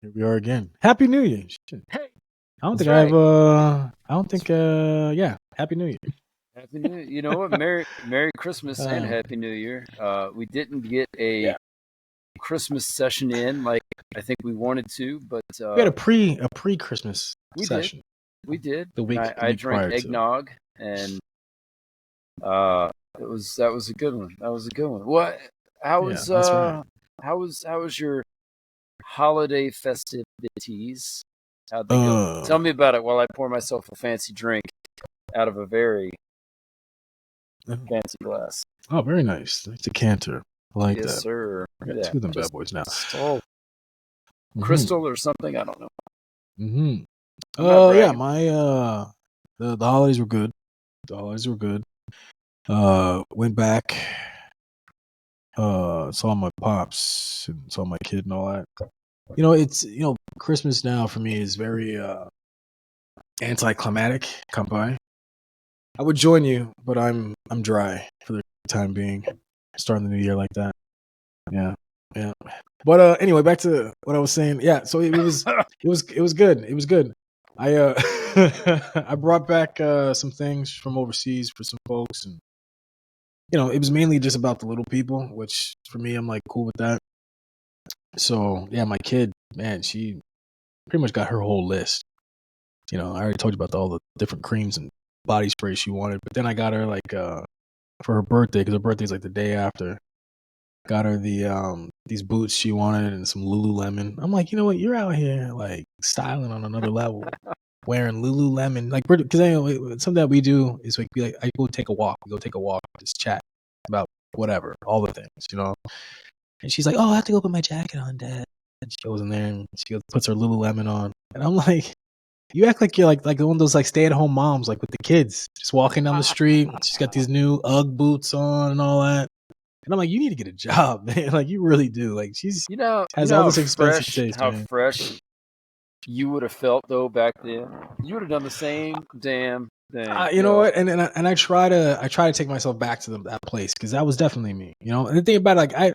Here we are again. Happy New Year. Shit. Hey, I don't that's think I have right. yeah. Happy New Year. Happy New Year. You know what? Merry Christmas and Um, Happy New Year. We didn't get a yeah. Christmas session in like I think we wanted to, but We had a pre Christmas we did. session We did. the And week the I week drank prior to. eggnog and that was a good one. That was a good one. What how Yeah, was that's right. how was your holiday festivities? How'd they go? Uh Tell me about it while I pour myself a fancy drink out of a very fancy glass. oh, very nice. It's a canter. I like Yes, that. sir. I got Yeah, two of them bad just boys now. so Mm-hmm. crystal or something. I don't know. Mm-hmm. I'm not Yeah, bragging. my the holidays were good. The holidays were good. Went back, saw my pops and saw my kid and all that. It's Christmas now for me is very anticlimactic. Come by. I would join you, but I'm dry for the time being. Starting the new year like that. Yeah. Yeah. But anyway, back to what I was saying. Yeah, so it was good. It was good. I I brought back some things from overseas for some folks, and it was mainly just about the little people, which for me I'm like cool with that. So, yeah, my kid, man, she pretty much got her whole list. I already told you about all the different creams and body sprays she wanted, but then I got her like for her birthday, because her birthday's like the day after. Got her these boots she wanted and some Lululemon. I'm like, you know what? You're out here like styling on another level, wearing Lululemon. Like, because something that we do is like, I go take a walk. We go take a walk, just chat about whatever, all the things. And she's like, oh, I have to go put my jacket on, Dad. And she goes in there and she puts her Lululemon on, and I'm like, you act like you're like one of those like stay at home moms, like with the kids, just walking down the street. She's got these new UGG boots on and all that. And I'm like, you need to get a job, man. Like, you really do. Like, she's You has know all this expensive taste, how man. fresh you would have felt though back then. You would have done the same damn thing, You know yo. what? And I try to take myself back to that place, because that was definitely me. And the thing about it,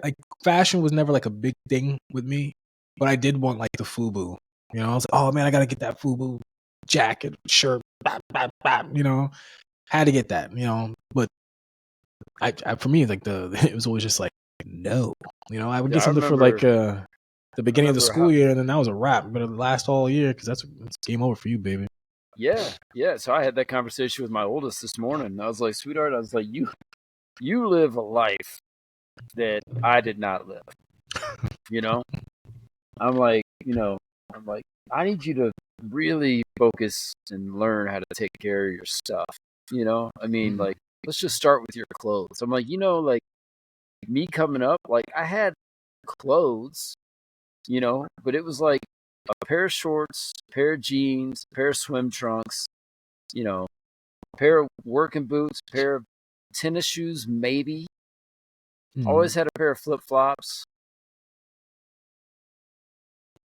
like fashion was never like a big thing with me, but I did want like the FUBU. I was like, oh man, I gotta get that FUBU jacket, shirt, bap, bap, bap. Had to get that. But I for me, like it was always just like no. I would Yeah, get something for like the I beginning of the remember how school year, and then that was a wrap. But it last all year, because that's game over for you, baby. yeah. So I had that conversation with my oldest this morning. I was like, sweetheart, I was like, you live a life that I did not live. You know? I'm like, I'm like, I need you to really focus and learn how to take care of your stuff. I mean, Mm. like, let's just start with your clothes. I'm like, like me coming up, like I had clothes, but it was like a pair of shorts, a pair of jeans, a pair of swim trunks, a pair of working boots, a pair of tennis shoes, maybe. Mm. Always had a pair of flip flops.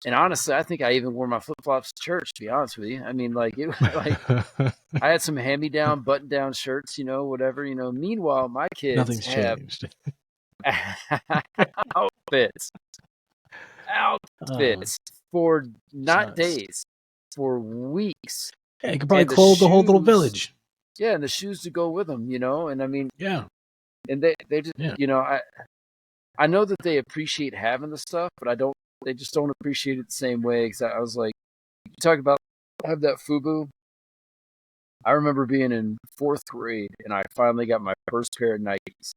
And honestly, I think I even wore my flip flops to church. To be honest with you, I mean, like like I had some hand me down button down shirts, whatever. Meanwhile, my kids Nothing's have changed. outfits, Uh, outfits for it's not nuts. days, for weeks, Yeah, you could probably and the clothe the whole little shoes, village. yeah, and the shoes to go with them, And I mean, Yeah, and they just, yeah. I know that they appreciate having the stuff, but they just don't appreciate it the same way. Because I was like, you talk about have that FUBU. I remember being in fourth grade and I finally got my first pair of Nikes.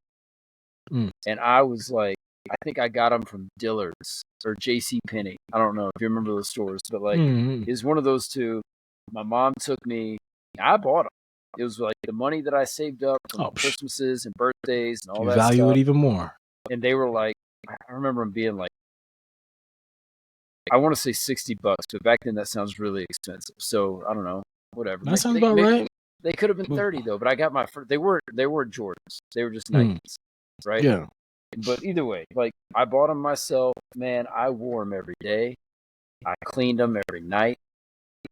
Mm. And I was like, I think I got them from Dillard's or J.C. Penney. I don't know if you remember those stores, but like, Mm. it was one of those two. My mom took me, I bought them. It was like the money that I saved up from Oh, Christmases and birthdays and all you that value it stuff. even more. And they were like, I remember them being like, I want to say $60, but back then that sounds really expensive. So I don't know, whatever. That sounds about They, right. they could have been But, 30 though, but I got my first. They weren't Jordans. They were just mm, Nikes, right? yeah. But either way, like I bought them myself. Man, I wore them every day. I cleaned them every night.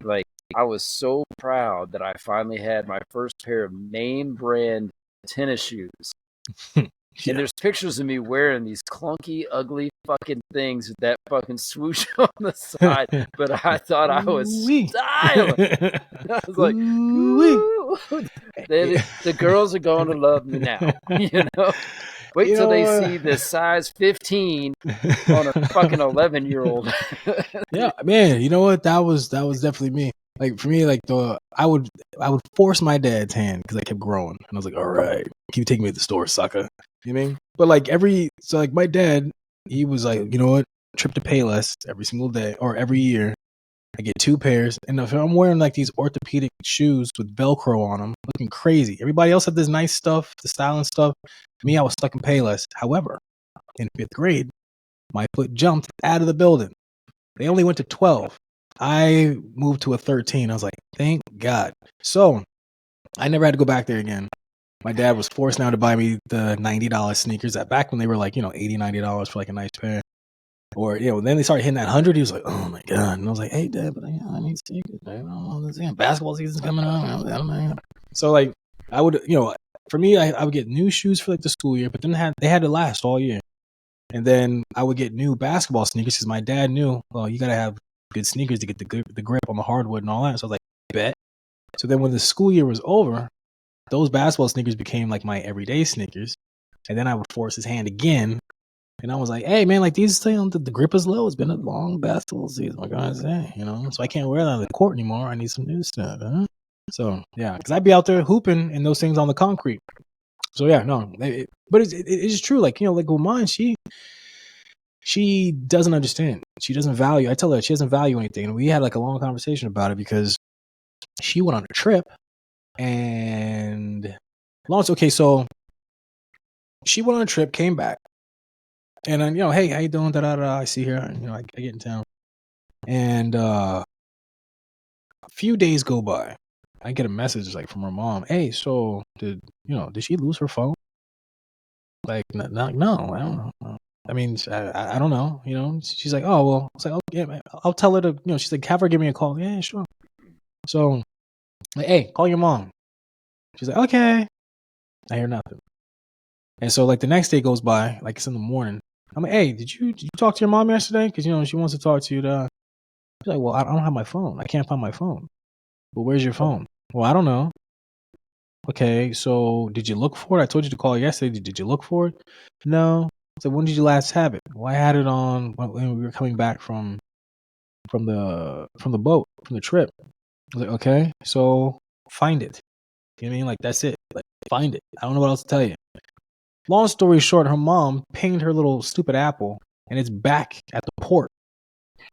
Like I was so proud that I finally had my first pair of name brand tennis shoes. And there's pictures of me wearing these clunky, ugly fucking things with that fucking swoosh on the side. But I thought I was styling. I was like, ooh. The girls are going to love me now. Wait till they see the size 15 on a fucking 11-year-old. Yeah, man. You know what? That was definitely me. Like for me, like I would force my dad's hand because I kept growing, and I was like, all right, keep taking me to the store, sucker. You know what I mean? But like my dad, he was like, you know what? Trip to Payless every single day or every year. I get 2 pairs, and if I'm wearing like these orthopedic shoes with Velcro on them, looking crazy. Everybody else had this nice stuff, the styling stuff. Me, I was stuck in Payless. However, in 5th grade, my foot jumped out of the building. They only went to 12. I moved to a 13. I was like, thank God. So I never had to go back there again. My dad was forced now to buy me the $90 sneakers that back when they were like, $80, $90 for like a nice pair. Or, then they started hitting that 100. He was like, oh my God. And I was like, hey, Dad, but I need sneakers. I don't know. Basketball season's coming up. I don't know. So, like, I would, for me, I would get new shoes for like the school year, but then they had to last all year. And then I would get new basketball sneakers because my dad knew, well, you got to have good sneakers to get the grip on the hardwood and all that. So I was like, bet. So then when the school year was over, those basketball sneakers became like my everyday sneakers. And then I would force his hand again. And I was like, hey, man, like these, the grip is low. It's been a long basketball season. What can I say? So I can't wear that on the court anymore. I need some new stuff. Huh? So, yeah, because I'd be out there hooping and those things on the concrete. So, yeah, no. But it is true. Like, like with mine, she doesn't understand. She doesn't value. I tell her she doesn't value anything. And we had like a long conversation about it because she went on a trip and so she went on a trip, came back. And then, hey, how you doing? I see her. I get in town. And a few days go by. I get a message like from her mom. Hey, so did she lose her phone? Like, no, I don't know. I mean, I don't know. She's like, oh well. It's like, oh yeah, man. I'll tell her to. She's like, have her give me a call. Yeah, sure. So, like, hey, call your mom. She's like, okay. I hear nothing. And so, like, the next day goes by. Like, it's in the morning. I'm like, hey, did you talk to your mom yesterday? Because she wants to talk to you. She's like, well, I don't have my phone. I can't find my phone. Well, where's your phone? Well, I don't know. Okay, so did you look for it? I told you to call yesterday. Did you look for it? No. So when did you last have it? Well, I had it on when we were coming back from the boat, from the trip. I was like, okay, so find it. You know what I mean? Like, that's it. Like, find it. I don't know what else to tell you. Long story short, her mom pinged her little stupid Apple, and it's back at the port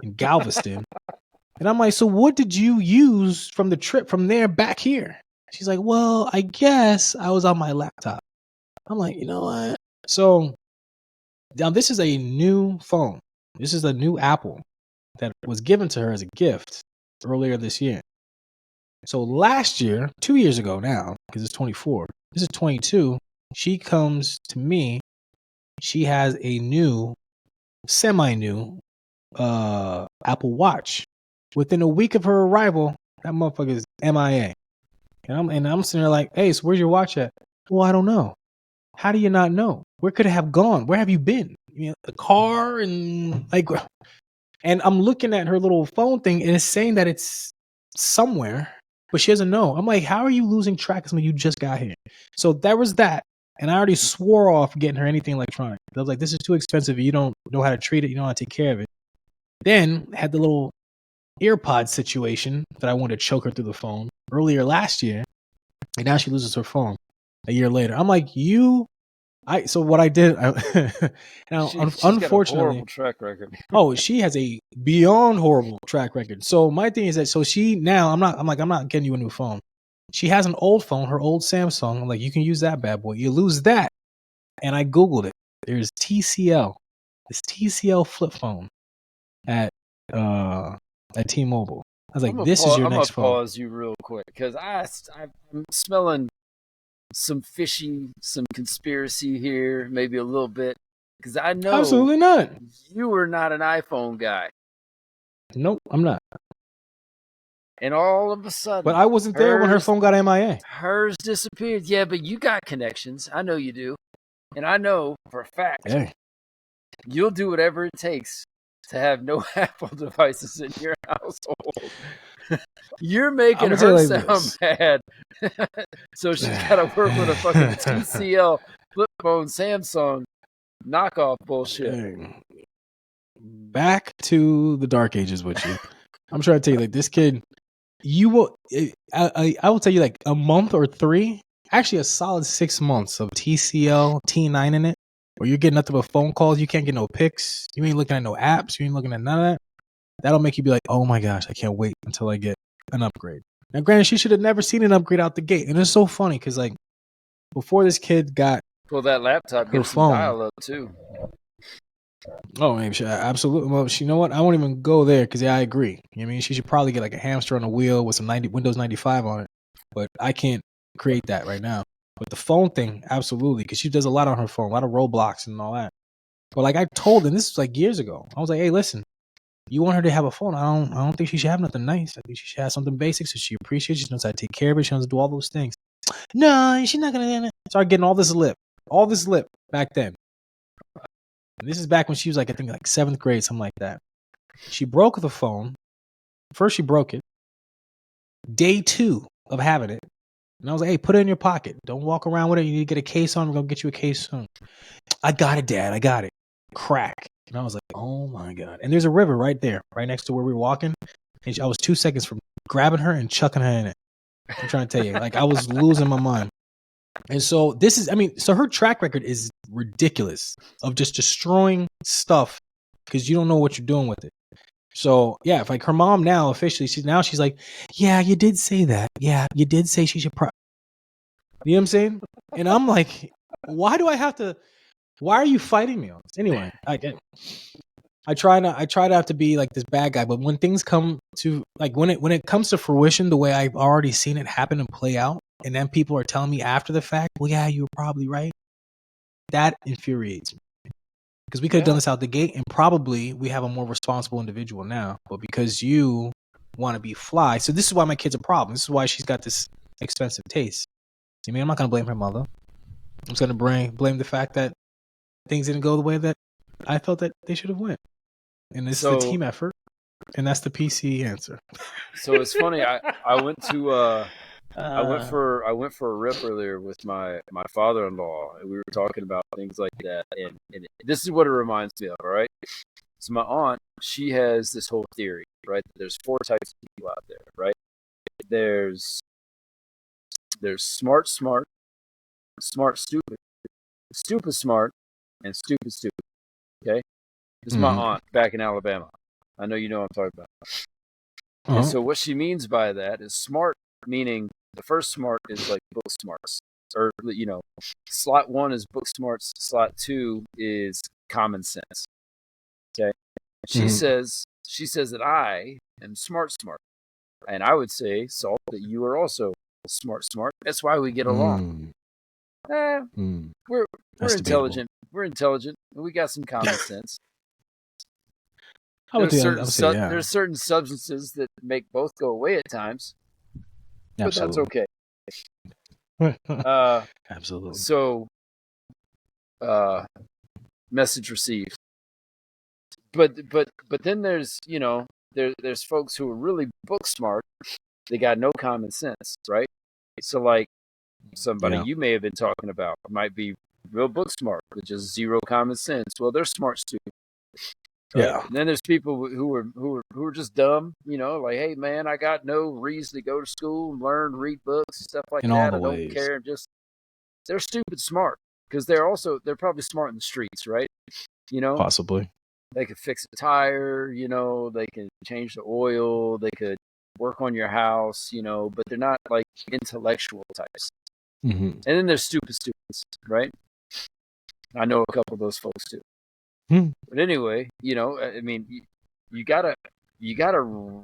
in Galveston. And I'm like, so what did you use from the trip from there back here? She's like, well, I guess I was on my laptop. I'm like, you know what? So now this is a new phone. This is a new Apple that was given to her as a gift earlier this year. So last year, 2 years ago now, because it's 24, this is 22, she comes to me. She has a new, semi-new Apple Watch. Within a week of her arrival, that motherfucker is MIA. And I'm sitting there like, hey, so where's your watch at? Well, I don't know. How do you not know? Where could it have gone? Where have you been? The car and like, and I'm looking at her little phone thing and it's saying that it's somewhere, but she doesn't know. I'm like, how are you losing track of something you just got here? So there was that. And I already swore off getting her anything electronic. I was like, this is too expensive. You don't know how to treat it. You don't know how to take care of it. Then had the little earpod situation that I wanted to choke her through the phone earlier last year. And now she loses her phone a year later. I'm like, so what I did, now, She's unfortunately, got a horrible track record. oh, she has a beyond horrible track record. So my thing is that, so she now, I'm not getting you a new phone. She has an old phone, her old Samsung. I'm like, you can use that bad boy. You lose that. And I Googled it. There's TCL, this TCL flip phone at T-Mobile. I was like, this is your next phone. I'm gonna pause you real quick because I'm smelling some fishy, some conspiracy here, maybe a little bit, because I know absolutely not. You were not an iPhone guy. Nope, I'm not. And all of a sudden, but I wasn't there when her phone got MIA. Hers disappeared. Yeah, but you got connections. I know you do. And I know for a fact you'll do whatever it takes to have no Apple devices in your household. You're making her sound bad. So she's got to work with a fucking TCL flip phone Samsung knockoff bullshit. Back to the dark ages with you. I'm trying to tell you, like, this kid, you will, I will tell you, like, a month or 3, actually a solid 6 months of TCL T9 in it, where you're getting nothing but phone calls. You can't get no pics. You ain't looking at no apps. You ain't looking at none of that. That'll make you be like, oh my gosh, I can't wait until I get an upgrade. Now, granted, she should have never seen an upgrade out the gate. And it's so funny because, like, before this kid got that laptop, her phone, dial up too. Oh, maybe absolutely. Well, you know what? I won't even go there because I agree. I mean, she should probably get like a hamster on a wheel with some Windows 95 on it. But I can't create that right now. But the phone thing, absolutely, because she does a lot on her phone, a lot of Roblox and all that. But like I told her, this was like years ago. I was like, hey, listen, you want her to have a phone? I don't think she should have nothing nice. I think she should have something basic so she appreciates. She knows how to take care of it. She knows how to do all those things. No, she's not gonna. Start getting all this lip back then. And this is back when she was like, I think like 7th grade, something like that. She broke the phone. First, she broke it. Day 2 of having it. And I was like, hey, put it in your pocket. Don't walk around with it. You need to get a case on. We're going to get you a case soon. I got it, Dad. I got it. Crack. And I was like, oh my God. And there's a river right there, right next to where we were walking. And I was 2 seconds from grabbing her and chucking her in it. I'm trying to tell you, like, I was losing my mind. And so this is, I mean, so her track record is ridiculous of just destroying stuff because you don't know what you're doing with it. So yeah, if like her mom now officially, she's like, yeah, you did say that. Yeah, you did say she should. You know what I'm saying? And I'm like, why do I have to? Why are you fighting me on this? Anyway, I try not to be like this bad guy, but when things come to like when it comes to fruition, the way I've already seen it happen and play out, and then people are telling me after the fact, well, yeah, you were probably right. That infuriates me. Because we could have done this out the gate, and probably we have a more responsible individual now. But because you want to be fly, so this is why my kid's a problem. This is why she's got this expensive taste. I mean, I'm not going to blame her mother. I'm just going to blame the fact that things didn't go the way that I felt that they should have went. And this is the team effort, and that's the PC answer. So it's funny. I went to I went for a rip earlier with my father-in-law, and we were talking about things like that. And this is what it reminds me of. All right. So my aunt, she has this whole theory, right? There's 4 types of people out there, right? There's smart, smart, stupid, stupid, smart, and stupid, stupid. Okay. This is my aunt back in Alabama. I know you know what I'm talking about. And so what she means by that is smart, meaning the first smart is like book smarts, or slot 1 is book smarts, slot 2 is common sense. Okay, she says that I am smart, and I would say, Salt, that you are also smart. That's why we get along. We're intelligent. We're intelligent. We got some common sense. There's certain substances that make both go away at times. But that's okay. Absolutely. So, message received. But then there's there's folks who are really book smart. They got no common sense, right? So like somebody you may have been talking about might be real book smart, but just zero common sense. Well, they're smart students. Right? Yeah. And then there's people who are just dumb, like, hey man, I got no reason to go to school and learn, read books, stuff like that. I don't care. They're stupid smart because they're probably smart in the streets, right? Possibly. They could fix a tire, they can change the oil, they could work on your house, but they're not like intellectual types. And then there's stupid students, right? I know a couple of those folks too. But anyway, I mean, you gotta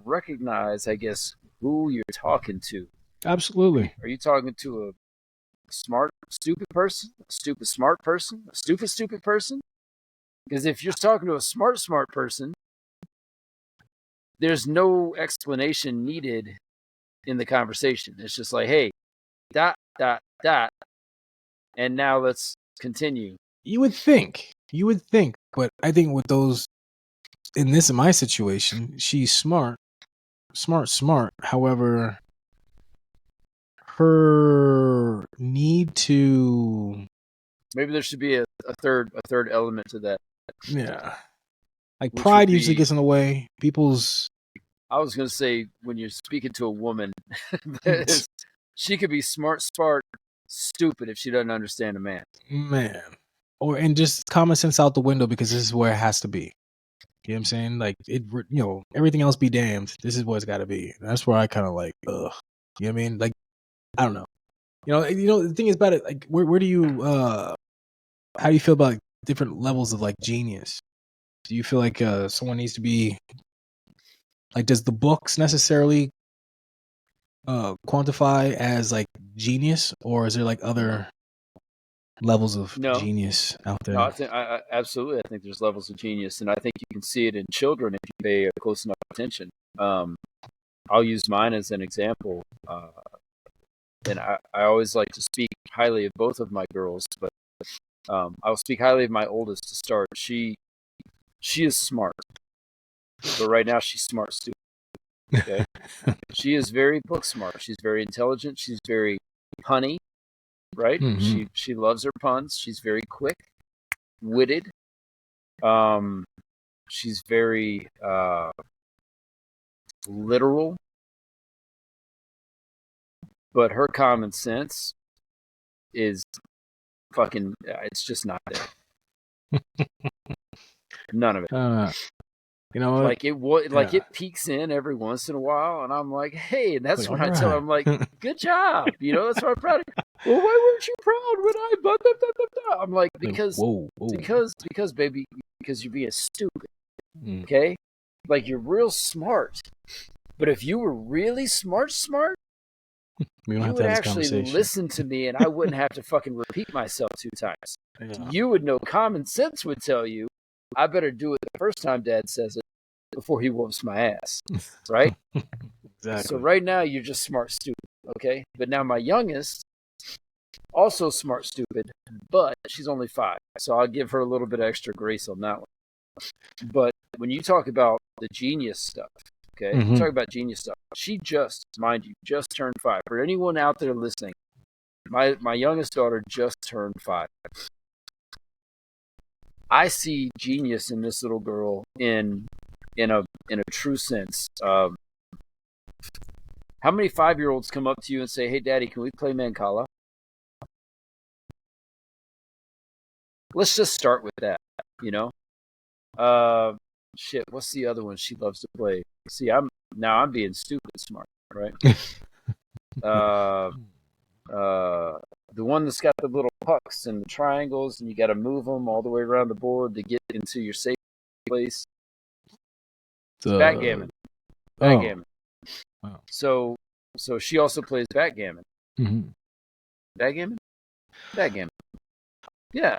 recognize, I guess, who you're talking to. Absolutely. Are you talking to a smart, stupid person, a stupid, smart person, a stupid, stupid person? Because if you're talking to a smart, smart person, there's no explanation needed in the conversation. It's just like, hey, dot, dot, dot. And now let's Continue. You would think, but I think with those in my situation, she's smart. However, her need to, maybe there should be a third element to that. Yeah, like which would pride usually be, gets in the way. People's. I was going to say, when you're speaking to a woman, she could be smart, stupid if she doesn't understand a man. Man, and just common sense out the window, because this is where it has to be. You know what I'm saying? Like, everything else be damned. This is what it's got to be. That's where I kind of like, ugh. You know what I mean? Like, I don't know. The thing is about it. Like, where do you, how do you feel about different levels of like genius? Do you feel like someone needs to be like, does the books necessarily quantify as like genius, or is there like other levels of genius out there? No, I think absolutely. I think there's levels of genius, and I think you can see it in children if you pay close enough attention. I'll use mine as an example, and I always like to speak highly of both of my girls, but I'll speak highly of my oldest to start. She is smart, but right now she's smart stupid. Okay, she is very book smart. She's very intelligent. She's very punny, right? Mm-hmm. She loves her puns. She's very quick witted. She's very literal, but her common sense is fucking. It's just not there. None of it. You know what? Like it peeks in every once in a while, and I'm like, hey, and that's like, when I tell her, I'm like, good job. That's why I'm proud of you. Well, why weren't you proud when I blah, blah, blah, blah, blah? I'm like, because baby, because you're being stupid. Okay? Like, you're real smart. But if you were really smart, you would actually listen to me, and I wouldn't have to fucking repeat myself 2 times. Yeah. You would know. Common sense would tell you, I better do it the first time Dad says it before he whoops my ass, right? Exactly. So right now you're just smart stupid, okay? But now my youngest, also smart stupid, but she's only 5, so I'll give her a little bit of extra grace on that one. But when you talk about the genius stuff, okay, you talk about genius stuff. She just, mind you, just turned 5. For anyone out there listening, my youngest daughter just turned 5. I see genius in this little girl in a true sense. How many 5-year-olds come up to you and say, "Hey, Daddy, can we play Mancala?" Let's just start with that. Shit. What's the other one she loves to play? See, I'm being stupid smart, right? The one that's got the little pucks and the triangles, and you got to move them all the way around the board to get into your safe place. Backgammon. Backgammon. Oh. Wow. So she also plays backgammon. Mm-hmm. Backgammon. Yeah.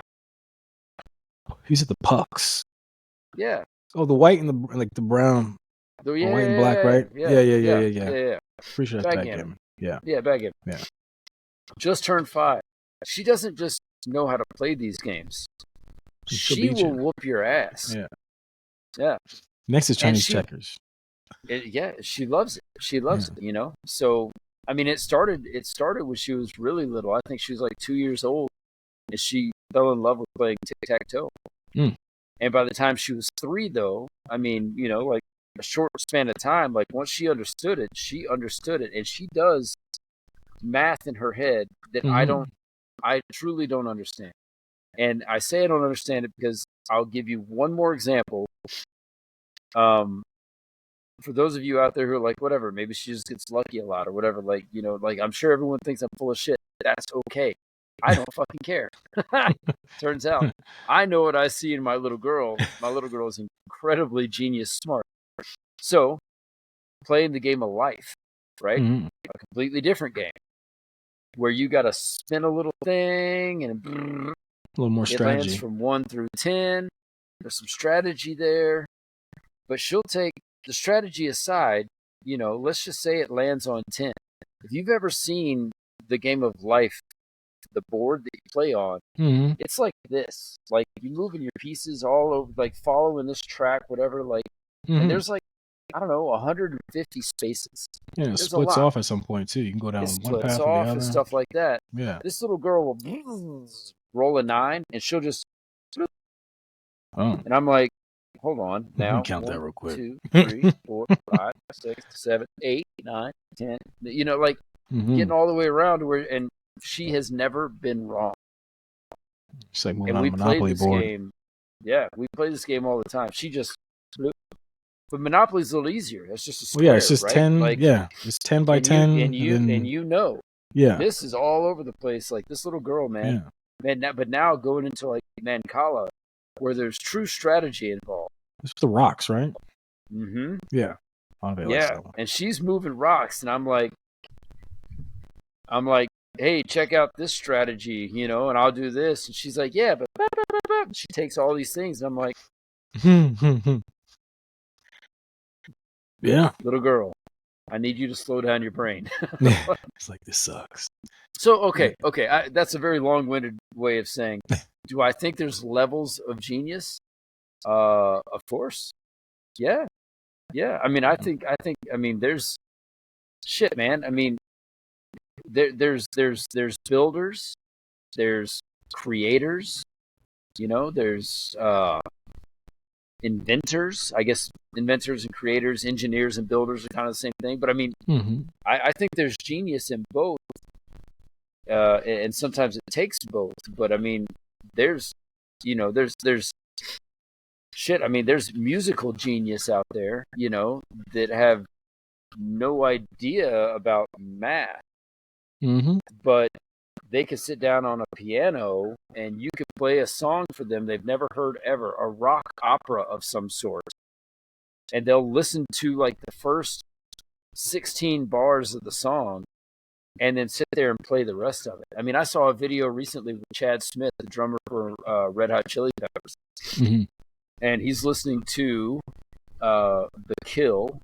You said the pucks. Yeah. Oh, the white and the brown. The white and black, right? Yeah. Pretty sure that's backgammon. Yeah. Yeah, backgammon. Yeah. Just turned 5. She doesn't just know how to play these games. She will whoop your ass. Yeah. Yeah. Next is Chinese checkers. She loves it. She loves it, So, I mean, it started when she was really little. I think she was like 2 years old, and she fell in love with playing tic-tac-toe. And by the time she was 3, though, I mean, like a short span of time, like once she understood it, and she does math in her head that I truly don't understand. And I say I don't understand it because I'll give you one more example. For those of you out there who are like, whatever, maybe she just gets lucky a lot or whatever, like, like I'm sure everyone thinks I'm full of shit. That's okay. I don't fucking care. Turns out I know what I see in my little girl. My little girl is incredibly genius smart. So playing the game of life, right? A completely different game where you got to spin a little thing and a little more strategy. It lands from 1 through 10. There's some strategy there, but she'll take the strategy aside. Let's just say it lands on 10. If you've ever seen the game of life, the board that you play on, Mm-hmm. it's like this. Like you moving your pieces all over, like following this track, whatever. Like, and Mm-hmm. there's like, I don't know, 150 spaces. Yeah, it There's a splits lot. off at some point too. You can go It down one splits path or the off and other. stuff like that. Yeah. This little girl will roll a 9, and she'll just, Oh, and I'm like, hold on let me now, count that 1, real quick. 2, 3, 4, 5, 6, 7, 8, 9, 10. You know, like Mm-hmm. getting all the way around to where, and she has never been wrong. It's like moving And on a we played Monopoly this board. game. Yeah, we play this game all the time. She just, but Monopoly's a little easier. It's just a square, Well, yeah, it's just right? 10. Like, Yeah, it's 10 by 10. and you know, yeah, this is all over the place. Like this little girl, man, but now going into like Mancala, where there's true strategy involved. it's the rocks, right? Mm-hmm. Yeah. Likes Yeah, that one. and she's moving rocks, and I'm like, hey, check out this strategy, you know, and I'll do this, and she's like, yeah, but she takes all these things, and I'm like, yeah. little girl, I need you to slow down your brain. It's like, this sucks. So, okay. That's a very long-winded way of saying, do I think there's levels of genius? Of course. Yeah. I mean, I think, there's shit, man. I mean, there's builders, there's creators, you know, there's inventors. I guess inventors and creators, engineers and builders are kind of the same thing. But I mean, I think there's genius in both. And sometimes it takes both, but I mean, there's shit. I mean, there's musical genius out there, you know, that have no idea about math, but they could sit down on a piano and you could play a song for them they've never heard ever, a rock opera of some sort, and they'll listen to like the first 16 bars of the song and then sit there and play the rest of it. I mean, I saw a video recently with Chad Smith, the drummer for Red Hot Chili Peppers, and he's listening to The Kill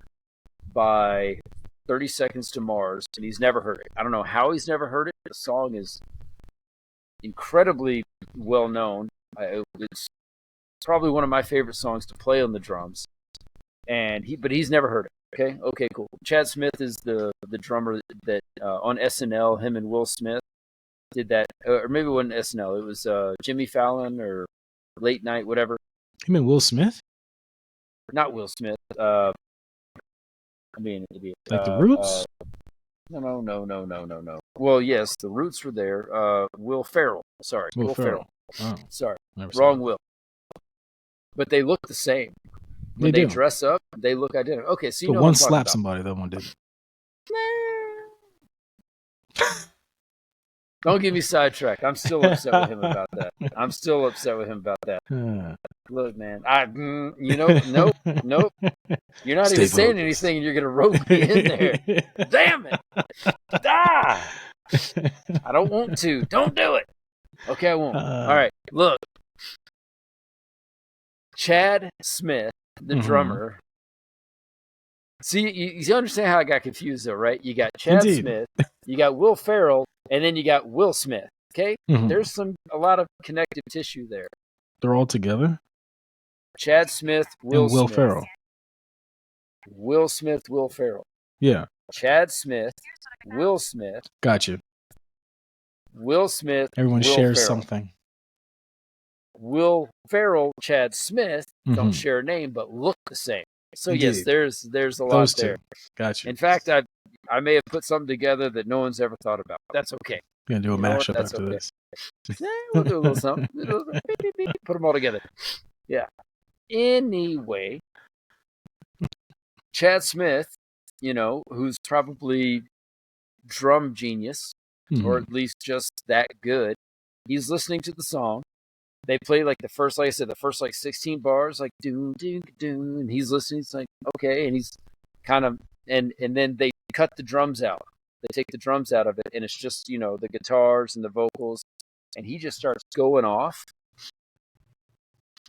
by 30 Seconds to Mars, and he's never heard it. I don't know how he's never heard it. The song is incredibly well known. It's probably one of my favorite songs to play on the drums, but he's never heard it. Okay, cool. Chad Smith is the drummer that on SNL, him and Will Smith did that, or maybe it wasn't SNL. It was Jimmy Fallon or Late Night, whatever. You mean Will Smith? Not Will Smith. I'm being an idiot. Like the Roots? No. Well, yes, the Roots were there. Will Ferrell. Sorry, Will Ferrell. Oh, sorry, wrong Will. But they look the same. When they dress up, they look identical. Okay, so you know one slapped somebody, that one didn't. Don't get me sidetracked. I'm still upset with him about that. Look, man, nope. You're not even saying anything, and you're gonna rope me in there. Damn it! I don't want to. Don't do it. Okay, I won't. All right, look. Chad Smith, the drummer. See, you understand how I got confused, though, right? You got Chad Smith, you got Will Ferrell, and then you got Will Smith. Okay, there's a lot of connective tissue there. They're all together. Chad Smith, Will Smith. Ferrell. Will Smith, Will Ferrell. Yeah. Chad Smith, Will Smith. Gotcha. Will Smith. Everyone Will shares Ferrell. something. Will Ferrell, Chad Smith don't share a name, but look the same. So yes, there's a lot there. Gotcha. In fact, I may have put something together that no one's ever thought about. That's okay. You're gonna do a mashup after this. Yeah, we'll do a little something. Put them all together. Yeah. Anyway, Chad Smith, you know, who's probably drum genius, or at least just that good. He's listening to the song. They play like the first 16 bars, like do do do, and he's listening. It's like okay, and he's kind of and then they cut the drums out. They take the drums out of it, and it's just the guitars and the vocals, and he just starts going off.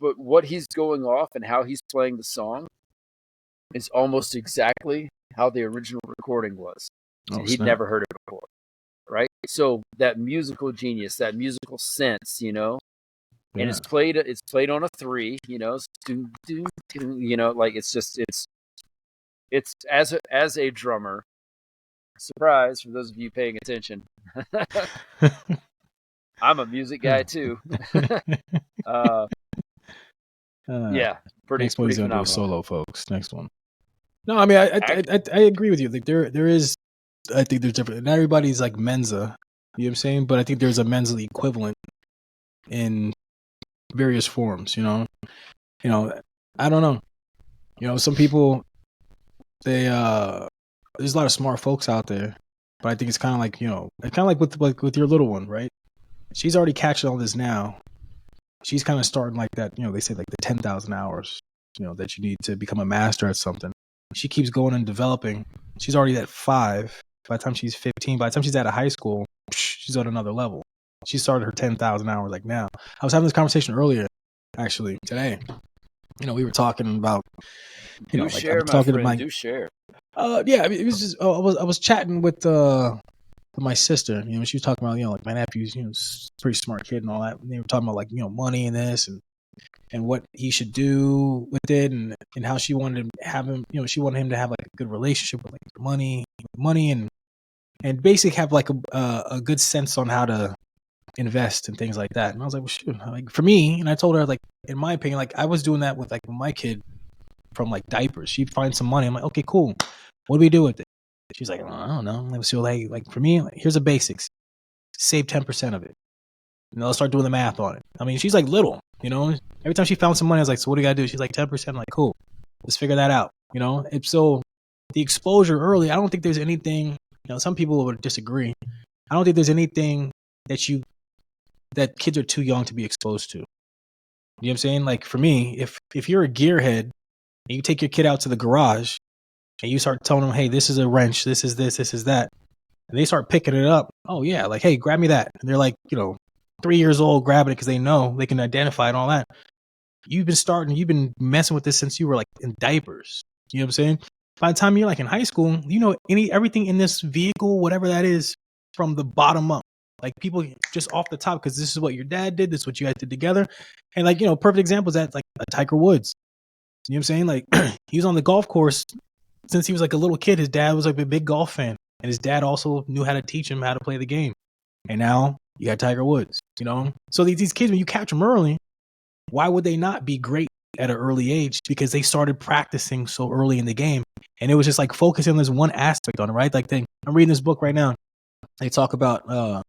But what he's going off and how he's playing the song is almost exactly how the original recording was. And he'd never heard it before, right? So that musical genius, that musical sense, and Yeah. it's played on a 3, like it's as a drummer. Surprise for those of you paying attention. I'm a music guy too. uh, yeah, pretty Next one he's gonna do a phenomenal. solo, folks. Next one. No, I mean I agree with you. Like there is, I think there's different. Not everybody's like Mensa. You know what I'm saying? But I think there's a Mensa equivalent in various forms. I don't know. Some people, they there's a lot of smart folks out there, but I think it's kind of like with your little one, right? She's already catching all this now. She's kind of starting like that. They say like the 10,000 hours. That you need to become a master at something. She keeps going and developing. She's already at 5. By the time she's 15, by the time she's out of high school, she's on another level. She started her 10,000 hours like now. I was having this conversation earlier, actually, today. We were talking about, Do like I share, was my talking to friend. my, Do share. yeah, I mean, it was just, I was chatting with my sister. She was talking about, like my nephew's, pretty smart kid and all that. And they were talking about like, money and this and what he should do with it and how she wanted to have him, she wanted him to have like a good relationship with like money and basically have like a good sense on how to invest and things like that. And I was like, well, shoot, like for me, and I told her like, in my opinion, like I was doing that with my kid from like diapers. She'd find some money. I'm like, okay, cool. What do we do with it? She's like, I don't know. So like for me, here's the basics. Save 10% of it. And I'll start doing the math on it. I mean, she's like little, Every time she found some money, I was like, so what do you gotta do? She's like 10%. I'm like, cool. Let's figure that out. And so the exposure early, I don't think there's anything, some people would disagree. I don't think there's anything that kids are too young to be exposed to. You know what I'm saying? Like for me, if you're a gearhead and you take your kid out to the garage and you start telling them, hey, this is a wrench, this is this, this is that, and they start picking it up. Oh yeah, like hey, grab me that. And they're like, 3 years old, grabbing it because they know they can identify it and all that. You've been messing with this since you were like in diapers. You know what I'm saying? By the time you're like in high school, everything in this vehicle, whatever that is, from the bottom up. Like people just off the top, because this is what your dad did, this is what you guys did together. And like, perfect example is that like a Tiger Woods. You know what I'm saying? Like he was on the golf course since he was like a little kid. His dad was like a big golf fan. And his dad also knew how to teach him how to play the game. And now you got Tiger Woods, So these kids, when you catch them early, why would they not be great at an early age? Because they started practicing so early in the game. And it was just like focusing on this one aspect on it, right? Like I'm reading this book right now. They talk about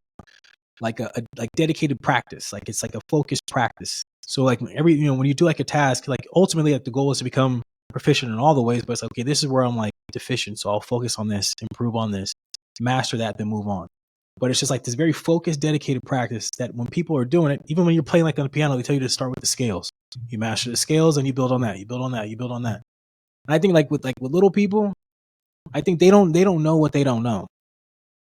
like a like dedicated practice. Like it's like a focused practice. So like when you do like a task, like ultimately like the goal is to become proficient in all the ways, but it's like, okay, this is where I'm like deficient. So I'll focus on this, improve on this, master that, then move on. But it's just like this very focused, dedicated practice that when people are doing it, even when you're playing like on the piano, they tell you to start with the scales. You master the scales and you build on that. You build on that. You build on that. And I think like with little people, I think they don't know what they don't know.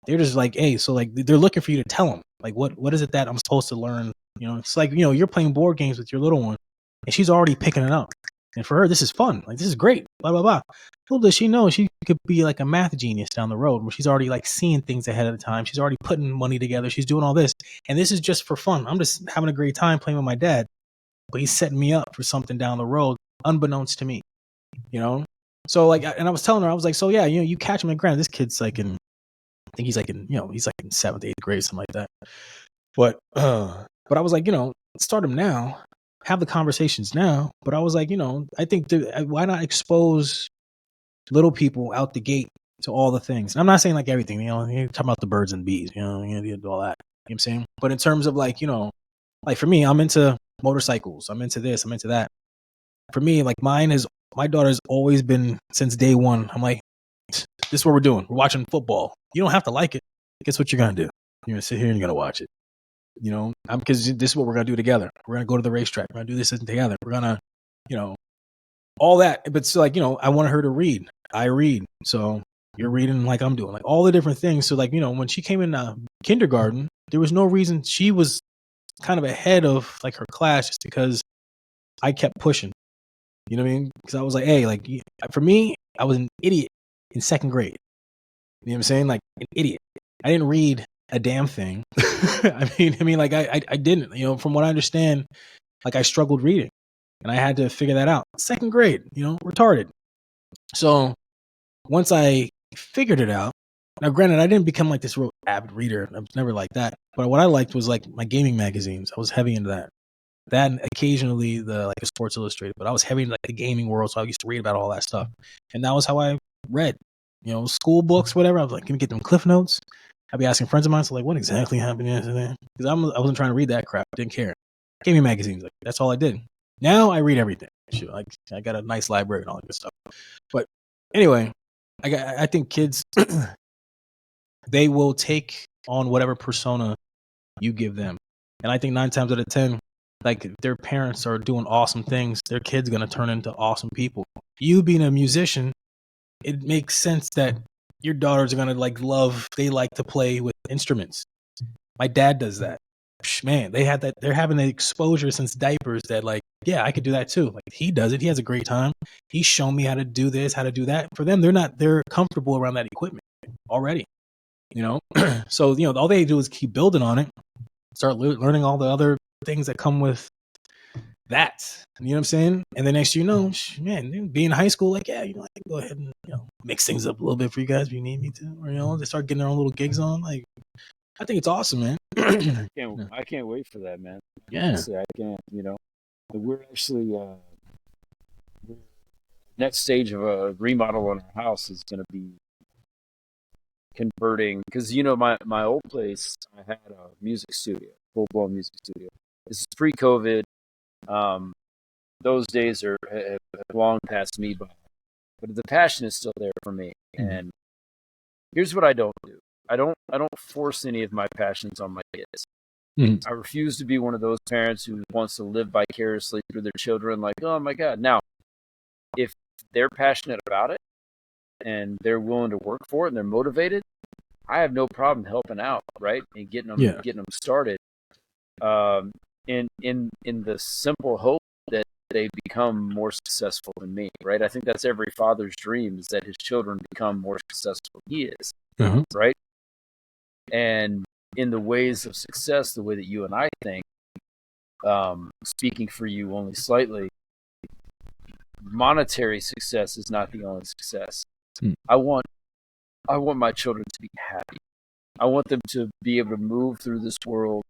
They're just like, hey, so like they're looking for you to tell them like what is it that I'm supposed to learn? It's like you're playing board games with your little one, and she's already picking it up. And for her, this is fun. Like, this is great. Blah, blah, blah. Little does she know she could be like a math genius down the road where she's already like seeing things ahead of the time. She's already putting money together. She's doing all this. And this is just for fun. I'm just having a great time playing with my dad. But he's setting me up for something down the road, unbeknownst to me, So like, and I was telling her, I was like, so yeah, you catch him. And granted, this kid's like I think he's like in 7th, 8th grade, something like that. But I was like, start him now. Have the conversations now. But I was like, I think why not expose little people out the gate to all the things? And I'm not saying like everything, you're talking about the birds and bees, you all that. You know what I'm saying? But in terms of like, like for me, I'm into motorcycles. I'm into this. I'm into that. For me, like my daughter's always been since day one. I'm like, this is what we're doing. We're watching football. You don't have to like it. Guess what you're going to do? You're going to sit here and you're going to watch it. Because this is what we're going to do together. We're going to go to the racetrack. We're going to do this together. We're going to, all that. But it's like, I wanted her to read. I read. So you're reading like I'm doing, like all the different things. So like, when she came in kindergarten, there was no reason she was kind of ahead of like her class just because I kept pushing. You know what I mean? Because I was like, hey, like for me, I was an idiot in 2nd grade. You know what I'm saying? Like an idiot. I didn't read a damn thing. I mean, like I didn't, from what I understand, like I struggled reading and I had to figure that out. Second grade, retarded. So once I figured it out, now granted, I didn't become like this real avid reader. I was never like that. But what I liked was like my gaming magazines. I was heavy into that. That and occasionally the Sports Illustrated, but I was heavy into like the gaming world, so I used to read about all that stuff. And that was how I read, school books, whatever. I was like, can we get them Cliff Notes? I'd be asking friends of mine, so like, what exactly happened yesterday? Because I wasn't trying to read that crap. Didn't care. Gaming magazines, like that's all I did. Now I read everything. Like I got a nice library and all that good stuff. But anyway, I think kids they will take on whatever persona you give them. And I think 9 times out of 10, like if their parents are doing awesome things, their kid's gonna turn into awesome people. You being a musician, it makes sense that your daughters are gonna they like to play with instruments. My dad does that. Man, they're having the exposure since diapers that yeah, I could do that too. Like he does it. He has a great time. He's shown me how to do this, how to do that. For them, they're comfortable around that equipment already. So all they do is keep building on it, start learning all the other things that come with that. You know what I'm saying? And the next you know, man, being in high school, like, yeah, I can go ahead and mix things up a little bit for you guys if you need me to, or they start getting their own little gigs on. Like, I think it's awesome, man. I can't wait for that, man. Yeah. Honestly, I can't. We're actually next stage of a remodel on our house is going to be converting, because my old place, I had a music studio, full-blown music studio. This is pre-COVID. Those days have long passed me by, but the passion is still there for me. Mm-hmm. And here's what I don't do: I don't force any of my passions on my kids. Mm-hmm. I refuse to be one of those parents who wants to live vicariously through their children. Like, oh my God! Now, if they're passionate about it and they're willing to work for it and they're motivated, I have no problem helping out, right, and getting them started. In the simple hope that they become more successful than me, right? I think that's every father's dream, is that his children become more successful than he is, right? And in the ways of success, the way that you and I think, speaking for you only slightly, monetary success is not the only success. I want my children to be happy. I want them to be able to move through this world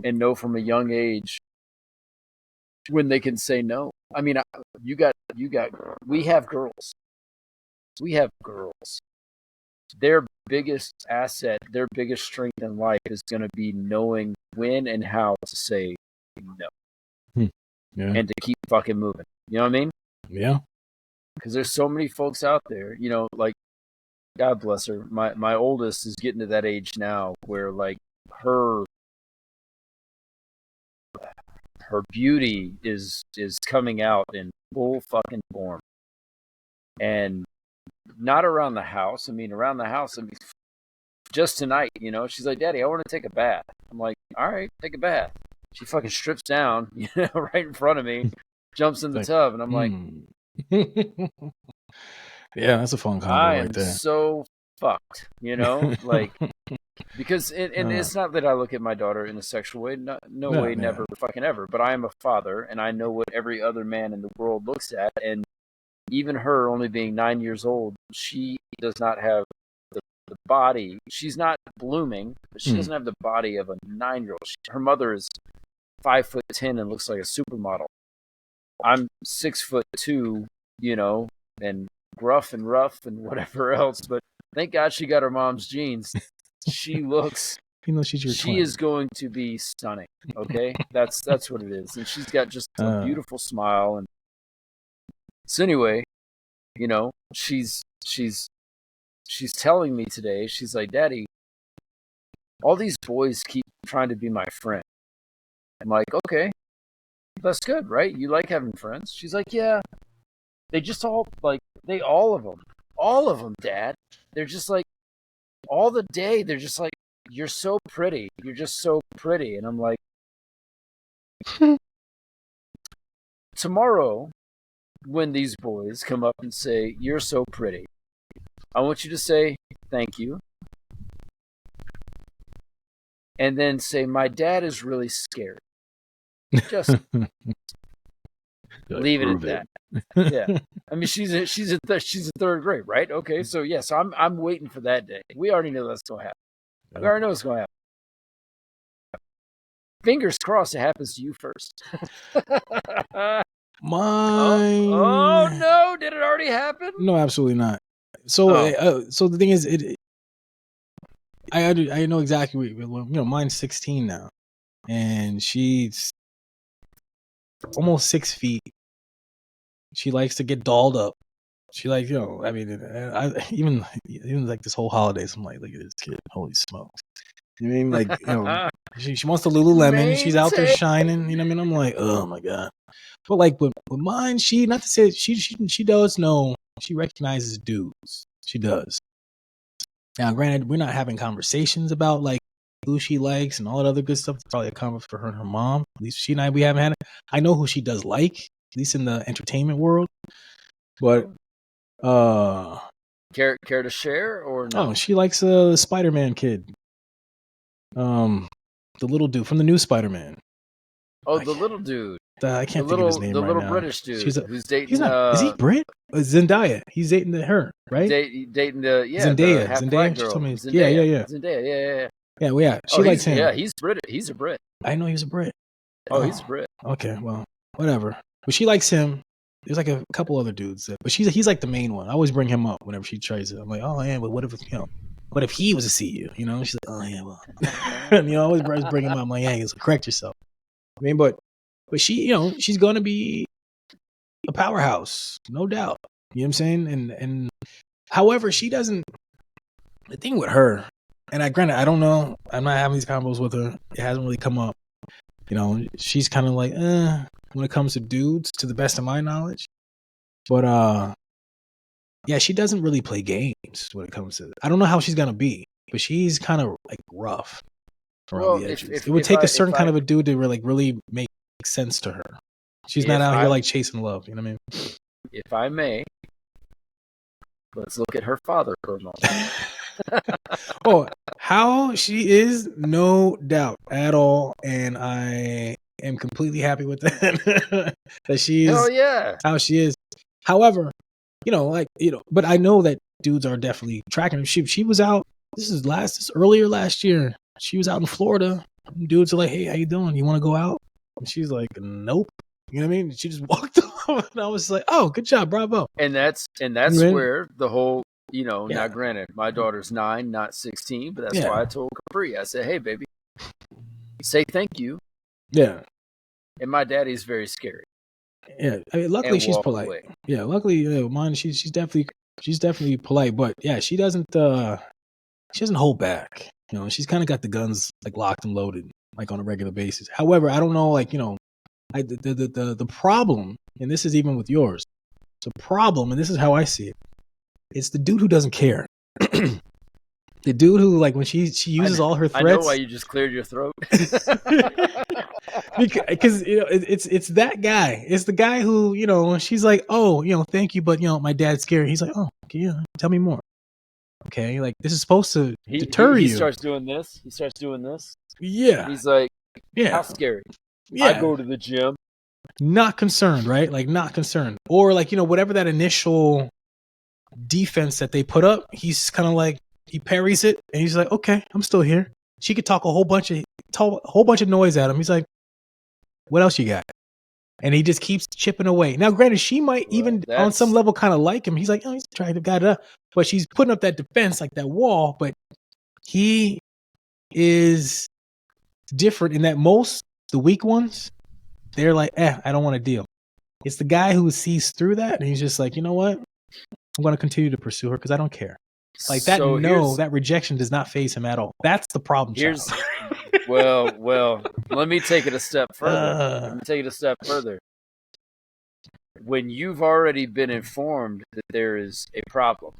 and know from a young age when they can say no. I mean, we have girls. Their biggest asset, their biggest strength in life is going to be knowing when and how to say no. Yeah. And to keep fucking moving. You know what I mean? Yeah. Because there's so many folks out there, like, God bless her. My oldest is getting to that age now where like her beauty is coming out in full fucking form. And not around the house. I mean, around the house, just tonight, she's like, Daddy, I want to take a bath. I'm like, all right, take a bath. She fucking strips down, right in front of me, jumps in the tub, and I'm like, yeah, that's a fun combo right there. I am so fucked, like, because it's not that I look at my daughter in a sexual way. No way, never, fucking ever. But I am a father, and I know what every other man in the world looks at. And even her, only being 9 years old, she does not have the body. She's not blooming, but she doesn't have the body of a 9-year-old. Her mother is 5'10" and looks like a supermodel. I'm 6'2", and gruff and rough and whatever else. But thank God she got her mom's genes. She looks. She is going to be stunning. Okay, that's what it is, and she's got just a beautiful smile. And so anyway, she's telling me today. She's like, Daddy, all these boys keep trying to be my friend. I'm like, okay, that's good, right? You like having friends? She's like, yeah. They just all of them, Dad. They're just like, all the day, they're just like, you're so pretty. You're just so pretty. And I'm like, tomorrow, when these boys come up and say, you're so pretty, I want you to say, thank you. and then say, my dad is really scared. Just leave it at that. Yeah. I mean, she's in third grade, right? Okay, so yeah, so I'm waiting for that day. We already know that's gonna happen. We already know it's gonna happen. Fingers crossed it happens to you first. Mine. Oh no! Did it already happen? No, absolutely not. So, so the thing is, I know exactly. Mine's 16 now, and she's almost 6 feet. She likes to get dolled up. She like, I mean, even like this whole holidays, I'm like, look at this kid, holy smokes. You know what I mean? Like, she wants the Lululemon. She's out there shining. You know what I mean? I'm like, oh my god. But like with mine, she, not to say she does know, she recognizes dudes. She does. Now, granted, we're not having conversations about like who she likes and all that other good stuff. It's probably a conversation for her and her mom. At least she and we haven't had it. I know who she does like, at least in the entertainment world. But care to share or no? Oh, she likes the Spider-Man kid. The little dude from the new Spider-Man. Oh, the little dude. I can't think of his name right now. The little British dude who's dating. He's not. Is he Brit? Zendaya. He's dating her, right? Dating the Zendaya. the half Zendaya. black She girl. told me. Zendaya. Yeah. Zendaya. Yeah. Yeah. Well, yeah. She likes him. Yeah, he's Brit. He's a Brit. I know he's a Brit. Oh, he's a Brit. Okay. Well, whatever. But she likes him. There's like a couple other dudes, but he's like the main one. I always bring him up whenever she tries it. I'm like, oh yeah, but what if what if he was to see you? She's like, oh yeah, well, and I always bring him up. I'm like, yeah, correct yourself. I mean, but she, she's gonna be a powerhouse, no doubt. You know what I'm saying? And however, she doesn't. The thing with her, and granted, I don't know. I'm not having these combos with her. It hasn't really come up. She's kind of like, when it comes to dudes, to the best of my knowledge. But yeah, she doesn't really play games when it comes to. I don't know how she's gonna be, but she's kind of like rough around the edges. It would take a certain kind of a dude to really make sense to her. She's not out here like chasing love. You know what I mean? If I may, let's look at her father for a moment. Oh, how she is, no doubt at all, and I am completely happy with that. That she is how she is. However, but I know that dudes are definitely tracking her. She was out. This is earlier last year. She was out in Florida. Dudes are like, hey, how you doing? You want to go out? And she's like, nope. You know what I mean? She just walked off, and I was like, oh, good job, bravo. And that's where the whole. Now granted, my daughter's 9, not 16, but that's why I told Capri. I said, hey, baby, say thank you. Yeah. And my daddy's very scary. Yeah. I mean, luckily she's polite. Away. Yeah. Luckily, mine, she's definitely polite, but yeah, she doesn't hold back. She's kind of got the guns like locked and loaded, like on a regular basis. However, I don't know, like, the problem, and this is even with yours, the problem, and this is how I see it. It's the dude who doesn't care. The dude who, like, when she uses all her threats. I know why you just cleared your throat. Because it's that guy. It's the guy who, she's like, oh, thank you, but my dad's scary. He's like, oh, yeah, tell me more. Okay, like, this is supposed to deter you. He starts doing this. Yeah. He's like, yeah, how scary? Yeah. I go to the gym. Not concerned, right? Like, not concerned, or like, whatever that initial defense that they put up, he's kind of like, he parries it, and he's like, okay, I'm still here. She could talk a whole bunch of noise at him. He's like, what else you got? And he just keeps chipping away. Now, granted, she might even on some level kind of like him. He's like, oh, he's trying to get it up, but she's putting up that defense, like that wall. But he is different in that the weak ones, they're like, I don't want to deal. It's the guy who sees through that, and he's just like, you know what? I'm going to continue to pursue her because I don't care. Like that. That rejection does not faze him at all. That's the problem. Well, let me take it a step further. When you've already been informed that there is a problem,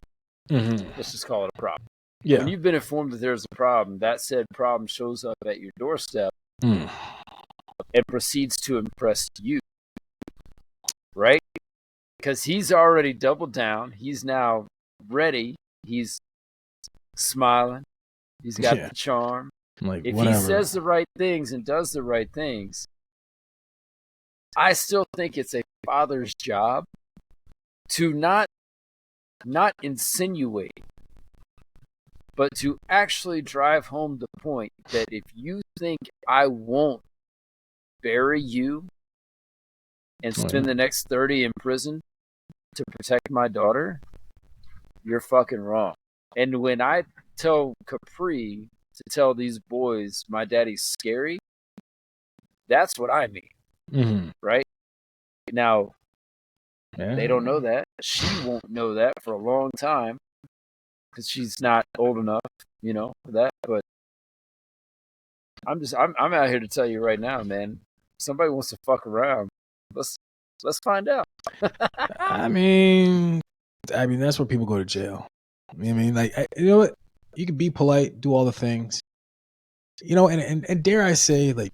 let's just call it a problem. Yeah. When you've been informed that there's a problem, that said problem shows up at your doorstep and proceeds to impress you, right? Because he's already doubled down. He's now ready. He's smiling. He's got the charm. Like, if he whatever. says the right things and does the right things, I still think it's a father's job to not insinuate, but to actually drive home the point that if you think I won't bury you and spend the next 30 in prison to protect my daughter, you're fucking wrong. And when I tell Capri to tell these boys my daddy's scary, that's what I mean. Mm-hmm. Right? Now, they don't know that. She won't know that for a long time because she's not old enough, for that. But I'm out here to tell you right now, man. If somebody wants to fuck around, let's find out. I mean, that's where people go to jail. I mean, like, you know what? You can be polite, do all the things, and dare I say, like,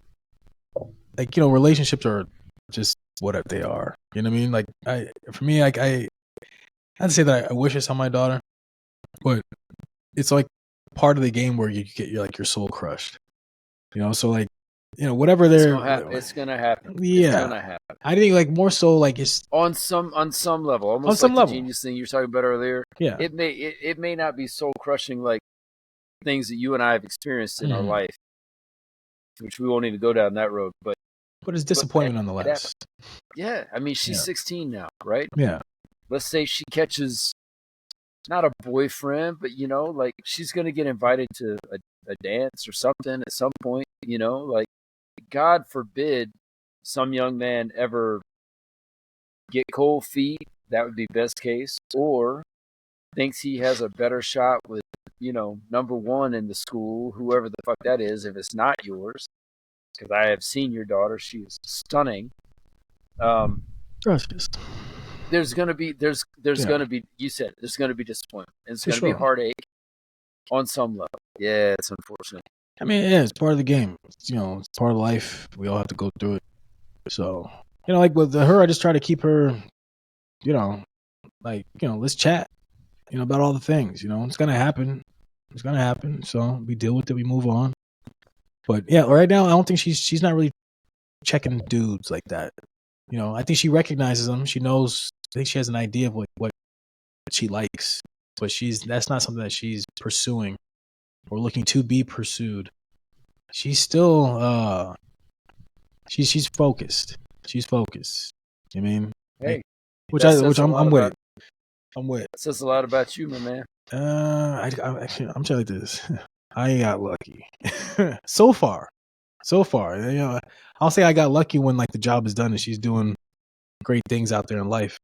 relationships are just what they are. You know what I mean? Like, for me, like, I'd say that I wish this on my daughter, but it's like part of the game where you get your soul crushed. So like, whatever it's gonna happen. Yeah, it's gonna happen. I think like more so like it's on some level, almost on some like level. the genius thing you were talking about earlier. Yeah, it may not be soul crushing like things that you and I have experienced in our life, which we won't even go down that road. But it's disappointment nonetheless. Yeah, I mean she's 16 now, right? Yeah. Let's say she catches not a boyfriend, but like she's gonna get invited to a dance or something at some point. Like God forbid some young man ever get cold feet. That would be best case, or thinks he has a better shot with number one in the school, whoever the fuck that is, if it's not yours, because I have seen your daughter. She is stunning. There's gonna be gonna be, you said, there's gonna be disappointment. And it's gonna be heartache on some level. Yeah, it's unfortunate. I mean, yeah, it's part of the game. It's part of life. We all have to go through it. So, like with her, I just try to keep her, let's chat, about all the things. It's gonna happen. It's gonna happen. So we deal with it. We move on. But yeah, right now I don't think she's not really checking dudes like that. I think she recognizes them. She knows. I think she has an idea of what she likes, but that's not something that she's pursuing or looking to be pursued. She's still she's focused. She's focused. I mean, hey, I'm with it. I'm with it. That says a lot about you, my man. I'm telling you this. I got lucky so far. I'll say I got lucky when like the job is done and she's doing great things out there in life.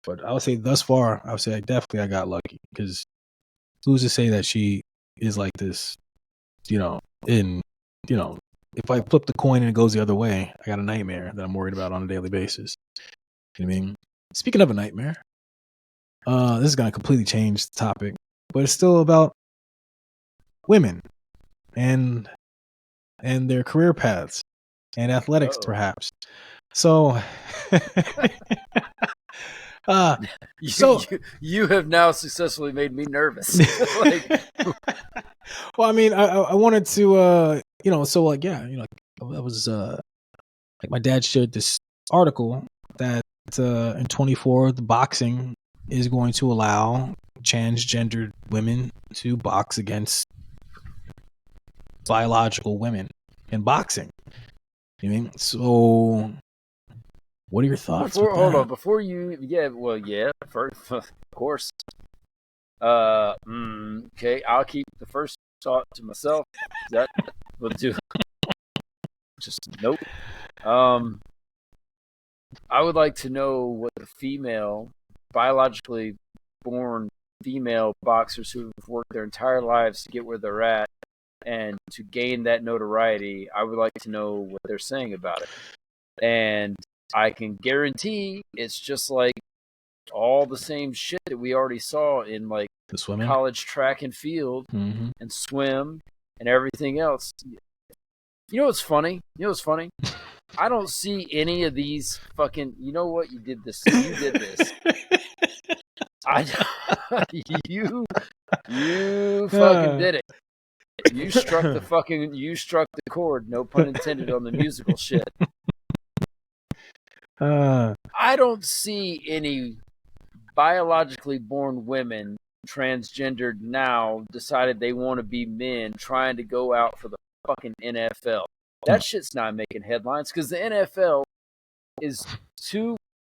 But I would say thus far, I would say I got lucky, because who's to say that she is like this? If I flip the coin and it goes the other way, I got a nightmare that I'm worried about on a daily basis. You know what I mean? Speaking of a nightmare, this is gonna completely change the topic, but it's still about women and their career paths and athletics, perhaps. So, you have now successfully made me nervous. Well, I mean, I wanted to, so like, yeah, I was like, my dad shared this article that in 24 the boxing is going to allow transgendered women to box against biological women in boxing. You mean? So what are your thoughts? Hold on, before you, first, of course. Okay, I'll keep the first thought to myself. That will do. Just nope. I would like to know what the female, biologically born female boxers who have worked their entire lives to get where they're at and to gain that notoriety, I would like to know what they're saying about it. And I can guarantee it's just like all the same shit that we already saw in like college track and field and swim and everything else. You know what's funny? I don't see any of these fucking. You know what? You did this. You did this. You fucking did it. You struck the chord, no pun intended, on the musical shit. I don't see any biologically born women transgendered now decided they want to be men trying to go out for the fucking NFL. That shit's not making headlines because the NFL is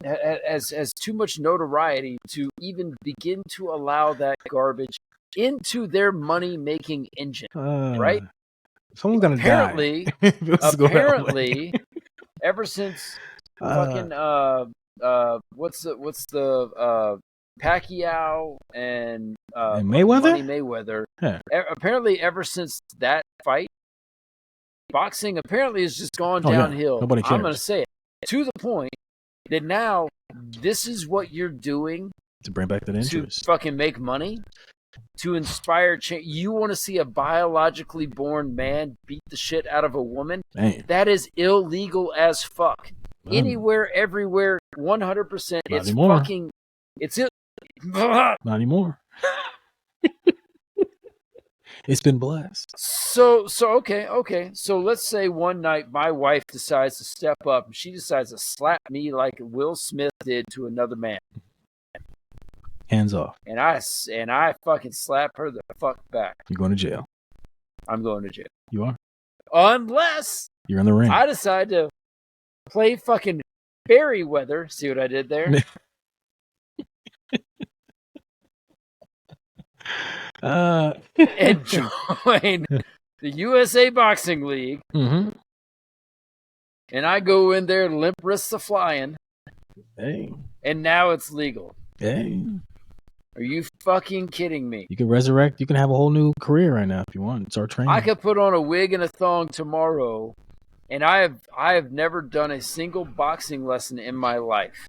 has too much notoriety to even begin to allow that garbage into their money making engine, right? Someone's gonna Apparently, ever since fucking what's the Pacquiao and Mayweather? Money Mayweather. Yeah. Apparently, ever since that fight, boxing apparently has just gone downhill. Yeah. Nobody cares. I'm gonna say it to the point that now this is what you're doing to bring back that interest, to fucking make money, to inspire change. You want to see a biologically born man beat the shit out of a woman? Man. That is illegal as fuck. Anywhere, everywhere, 100%. It's anymore. Fucking. It's not anymore. It's been blessed. So okay. So let's say one night my wife decides to step up and she decides to slap me like Will Smith did to another man. Hands off. And I fucking slap her the fuck back. You're going to jail. I'm going to jail. You are? Unless you're in the ring. I decide to play fucking Fairyweather. See what I did there? And join the USA Boxing League. Mm-hmm. And I go in there limp wrists a flying. Hey. And now it's legal. Hey. Are you fucking kidding me? You can resurrect. You can have a whole new career right now if you want. Start training. I could put on a wig and a thong tomorrow, and I have never done a single boxing lesson in my life.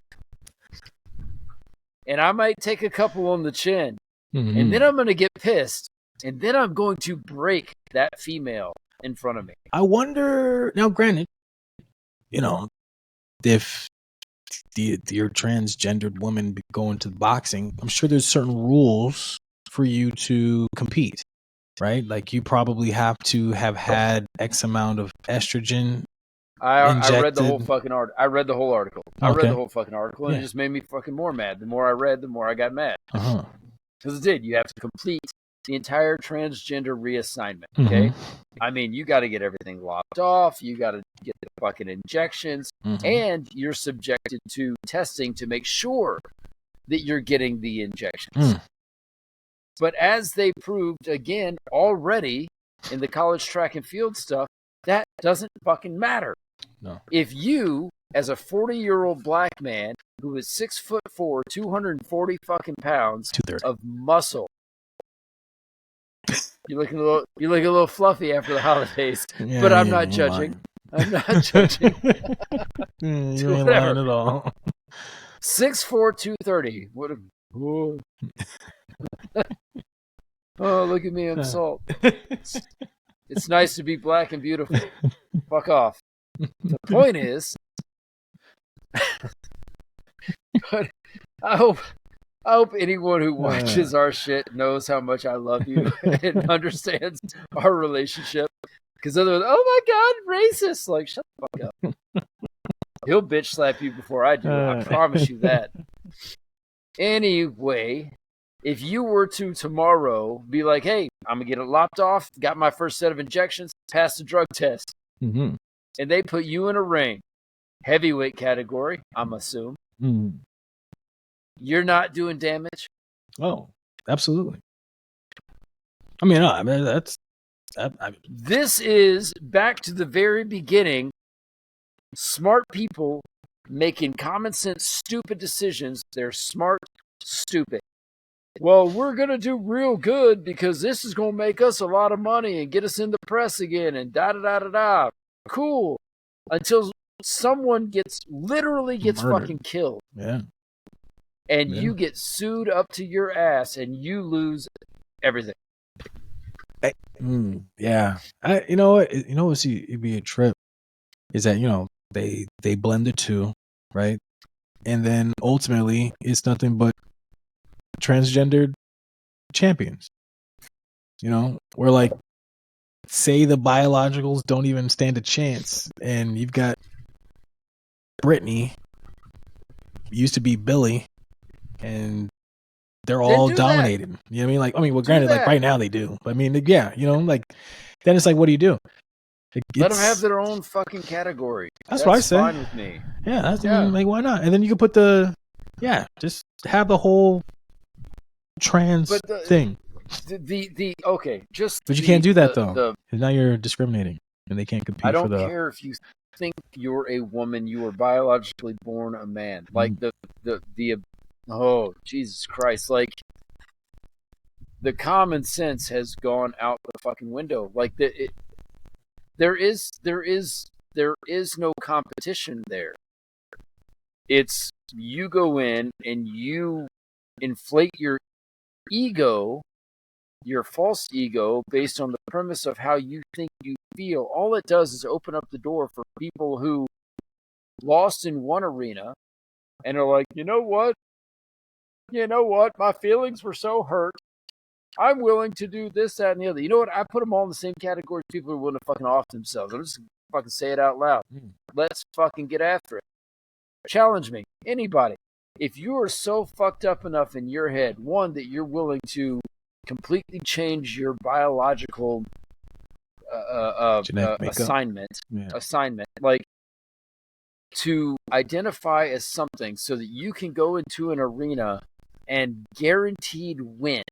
And I might take a couple on the chin, and then I'm going to get pissed, and then I'm going to break that female in front of me. I wonder, now granted, if your transgendered woman going to boxing, I'm sure there's certain rules for you to compete, right? Like you probably have to have had X amount of estrogen. I read the whole fucking article. I read the whole article. I read the whole fucking article, and it just made me fucking more mad. The more I read, the more I got mad. Because it did. You have to complete the entire transgender reassignment. Okay, I mean, you got to get everything lopped off. You got to get the fucking injections, and you're subjected to testing to make sure that you're getting the injections. But as they proved again already in the college track and field stuff, that doesn't fucking matter. No. If you, as a 40-year-old black man who is 6'4", 240 fucking pounds of muscle, you're looking a little fluffy after the holidays, but I'm not judging. I'm not judging. You ain't lying at all. 6'4", 230. What a oh, look at me, I'm salt. It's nice to be black and beautiful. Fuck off. The point is, but I hope anyone who watches our shit knows how much I love you and understands our relationship. Because otherwise, oh my God, racist! Like, shut the fuck up. He'll bitch slap you before I do. I promise you that. Anyway, if you were to tomorrow be like, hey, I'm going to get it lopped off, got my first set of injections, passed the drug test, and they put you in a ring, heavyweight category, I'm assuming, you're not doing damage? Oh, absolutely. I mean, that's... This is back to the very beginning. Smart people making common sense, stupid decisions. They're smart, stupid. Well, we're going to do real good because this is going to make us a lot of money and get us in the press again and da-da-da-da-da. Cool. Until someone literally gets murdered. Fucking killed. Yeah. And you get sued up to your ass and you lose everything. Yeah. You know what? It'd be a trip is that, they blend the two, right? And then ultimately it's nothing but transgendered champions. We're like say the biologicals don't even stand a chance, and you've got Brittany, used to be Billy, and they're all dominated. You know what I mean? Like, well, granted, like right now they do. But I mean, yeah, like then it's like, what do you do? Let them have their own fucking category. That's what I say. Fine with me. Yeah, like why not? And then you can put just have the whole trans thing. Okay, but you can't do that though. Now you're discriminating, and they can't compete. I don't care if you think you're a woman. You were biologically born a man. Like oh Jesus Christ! Like the common sense has gone out the fucking window. Like there is no competition there. It's you go in and you inflate your ego, your false ego, based on the premise of how you think you feel. All it does is open up the door for people who lost in one arena and are like, you know what? My feelings were so hurt. I'm willing to do this, that, and the other. You know what? I put them all in the same category as people who are willing to fucking off themselves. I'm just going to fucking say it out loud. Let's fucking get after it. Challenge me. Anybody. If you are so fucked up enough in your head, one, that you're willing to completely change your biological assignment, like to identify as something so that you can go into an arena and guaranteed win.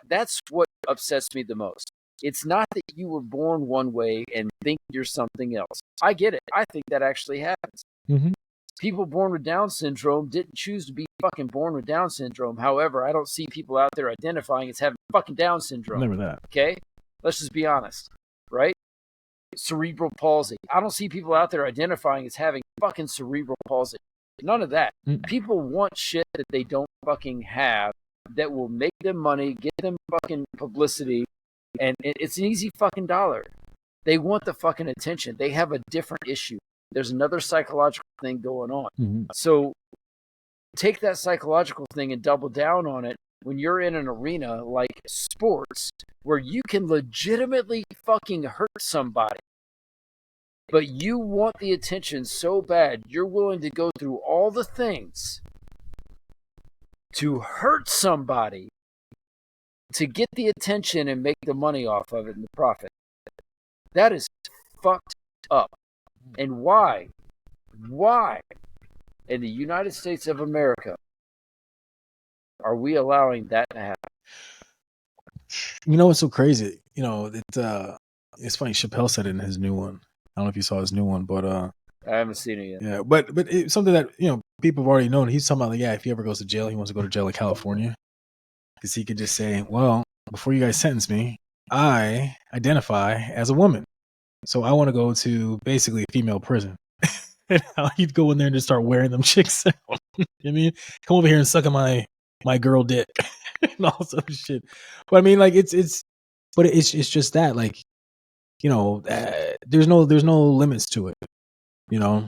That's what upsets me the most. It's not that you were born one way and think you're something else. I get it. I think that actually happens. Mm-hmm. People born with Down syndrome didn't choose to be fucking born with Down syndrome. However, I don't see people out there identifying as having fucking Down syndrome. Remember that. Okay? Let's just be honest. Right? Cerebral palsy. I don't see people out there identifying as having fucking cerebral palsy. None of that. People want shit that they don't fucking have that will make them money, get them fucking publicity, and it's an easy fucking dollar. They want the fucking attention. They have a different issue. There's another psychological thing going on. Mm-hmm. So take that psychological thing and double down on it when you're in an arena like sports where you can legitimately fucking hurt somebody. But you want the attention so bad, you're willing to go through all the things to hurt somebody to get the attention and make the money off of it and the profit. That is fucked up. And why in the United States of America are we allowing that to happen? You know what's so crazy? It's funny. Chappelle said it in his new one. I don't know if you saw his new one, but I haven't seen it yet. Yeah, but it's something that people have already known. He's talking about if he ever goes to jail, he wants to go to jail in California because he could just say, "Well, before you guys sentence me, I identify as a woman, so I want to go to basically a female prison." And how he'd go in there and just start wearing them chicks out. I mean, come over here and suck on my girl dick and all sorts of shit. But I mean, like it's just that, like, there's no limits to it. Now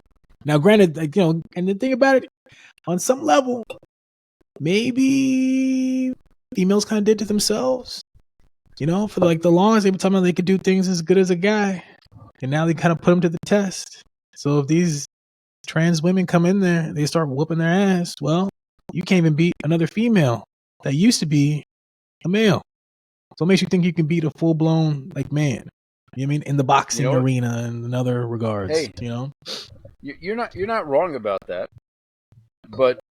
granted, like, and the thing about it, on some level, maybe females kind of did to themselves. For like the longest they were talking about they could do things as good as a guy, and now they kind of put them to the test. So if these trans women come in there, they start whooping their ass. Well, you can't even beat another female that used to be a male. So it makes you think you can beat a full blown like man. You know what I mean? In the boxing arena and in other regards. Hey, you're not wrong about that. But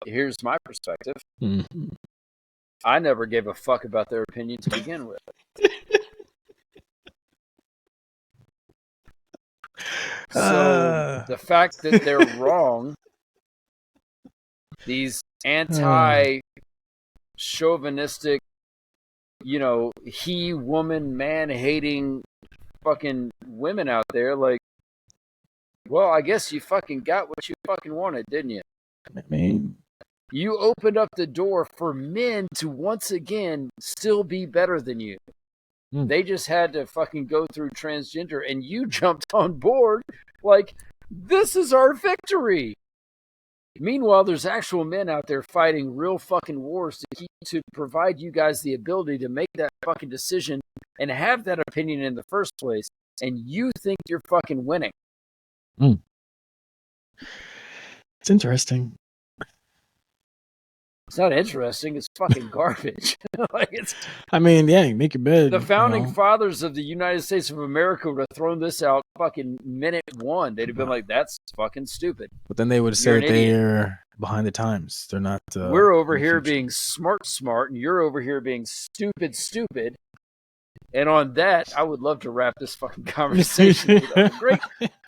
here's my perspective. Mm-hmm. I never gave a fuck about their opinion to begin with. So the fact that they're wrong, these anti-chauvinistic, he, woman, man hating fucking women out there, like, well, I guess you fucking got what you fucking wanted, didn't you? I mean, you opened up the door for men to once again still be better than you. They just had to fucking go through transgender, and you jumped on board like, this is our victory. Meanwhile, there's actual men out there fighting real fucking wars to provide you guys the ability to make that fucking decision and have that opinion in the first place. And you think you're fucking winning. It's interesting. It's not interesting. It's fucking garbage. I mean, yeah, make your bed. The founding fathers of the United States of America would have thrown this out fucking minute one. They'd have been like, "That's fucking stupid." But then they would say that they're behind the times. They're not. We're over here being smart, and you're over here being stupid. And on that, I would love to wrap this fucking conversation with a great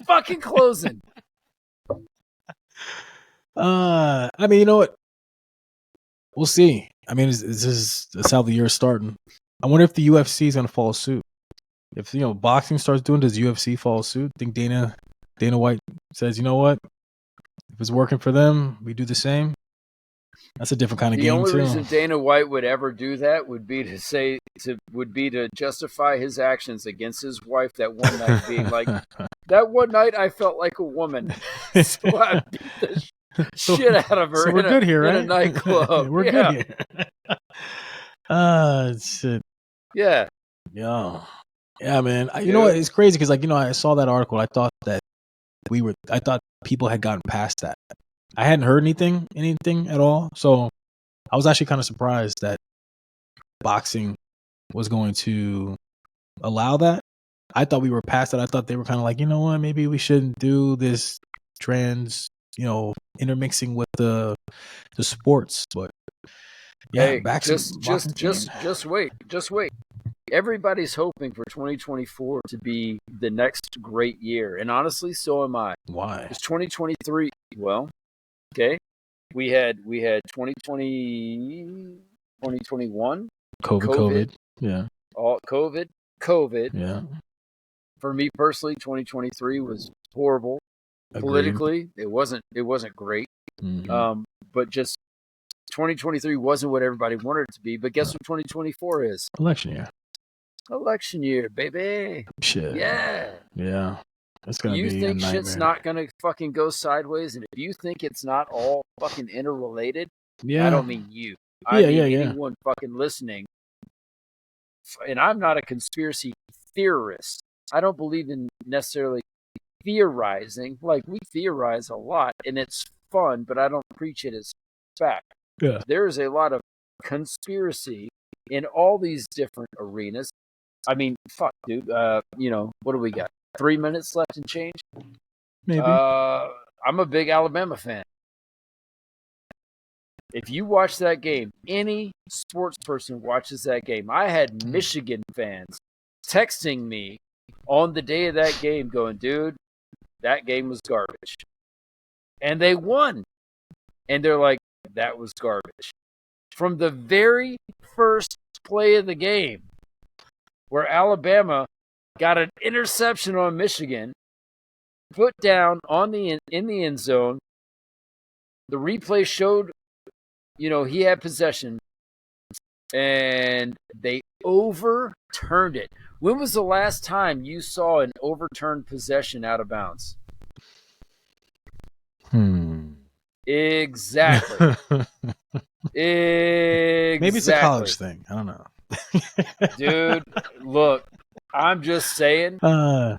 fucking closing. I mean, you know what? We'll see. I mean, that's how the year's starting. I wonder if the UFC is gonna follow suit. If boxing starts doing, does UFC follow suit? I think Dana White says, you know what? If it's working for them, we do the same. That's a different kind of game too. The only reason Dana White would ever do that would be to justify his actions against his wife that one night, being like, that one night I felt like a woman, so I beat the shit out of her. So we're good here, right? In a nightclub. We're good here. Shit. Yeah. Yeah, man. You know what? It's crazy because, I saw that article. I thought people had gotten past that. I hadn't heard anything at all. So I was actually kind of surprised that boxing was going to allow that. I thought we were past that. I thought they were kind of like, you know what? Maybe we shouldn't do this trans, intermixing with the sports. But yeah, hey, just wait. Everybody's hoping for 2024 to be the next great year, and honestly, so am I. Why? It's 2023. Well, okay, we had 2020, 2021. COVID. Yeah. All COVID. Yeah. For me personally, 2023 was horrible. Agreed. Politically, it wasn't great. Mm-hmm. But just 2023 wasn't what everybody wanted it to be. But guess what 2024 is? Election year, baby. Shit. Yeah. It's gonna be a nightmare. You think shit's not gonna fucking go sideways, and if you think it's not all fucking interrelated, I don't mean you. I mean anyone fucking listening. And I'm not a conspiracy theorist. I don't believe in necessarily theorizing. Like, we theorize a lot, and it's fun, but I don't preach it as fact. Yeah. There is a lot of conspiracy in all these different arenas. I mean, fuck, dude. What do we got? 3 minutes left and change? Maybe. I'm a big Alabama fan. If you watch that game, any sports person watches that game. I had Michigan fans texting me on the day of that game going, dude, that game was garbage. And they won. And they're like, that was garbage. From the very first play of the game, where Alabama got an interception on Michigan, put down in the end zone, the replay showed, he had possession, and they overturned it. When was the last time you saw an overturned possession out of bounds? Exactly. Maybe it's a college thing. I don't know. Dude, look, I'm just saying,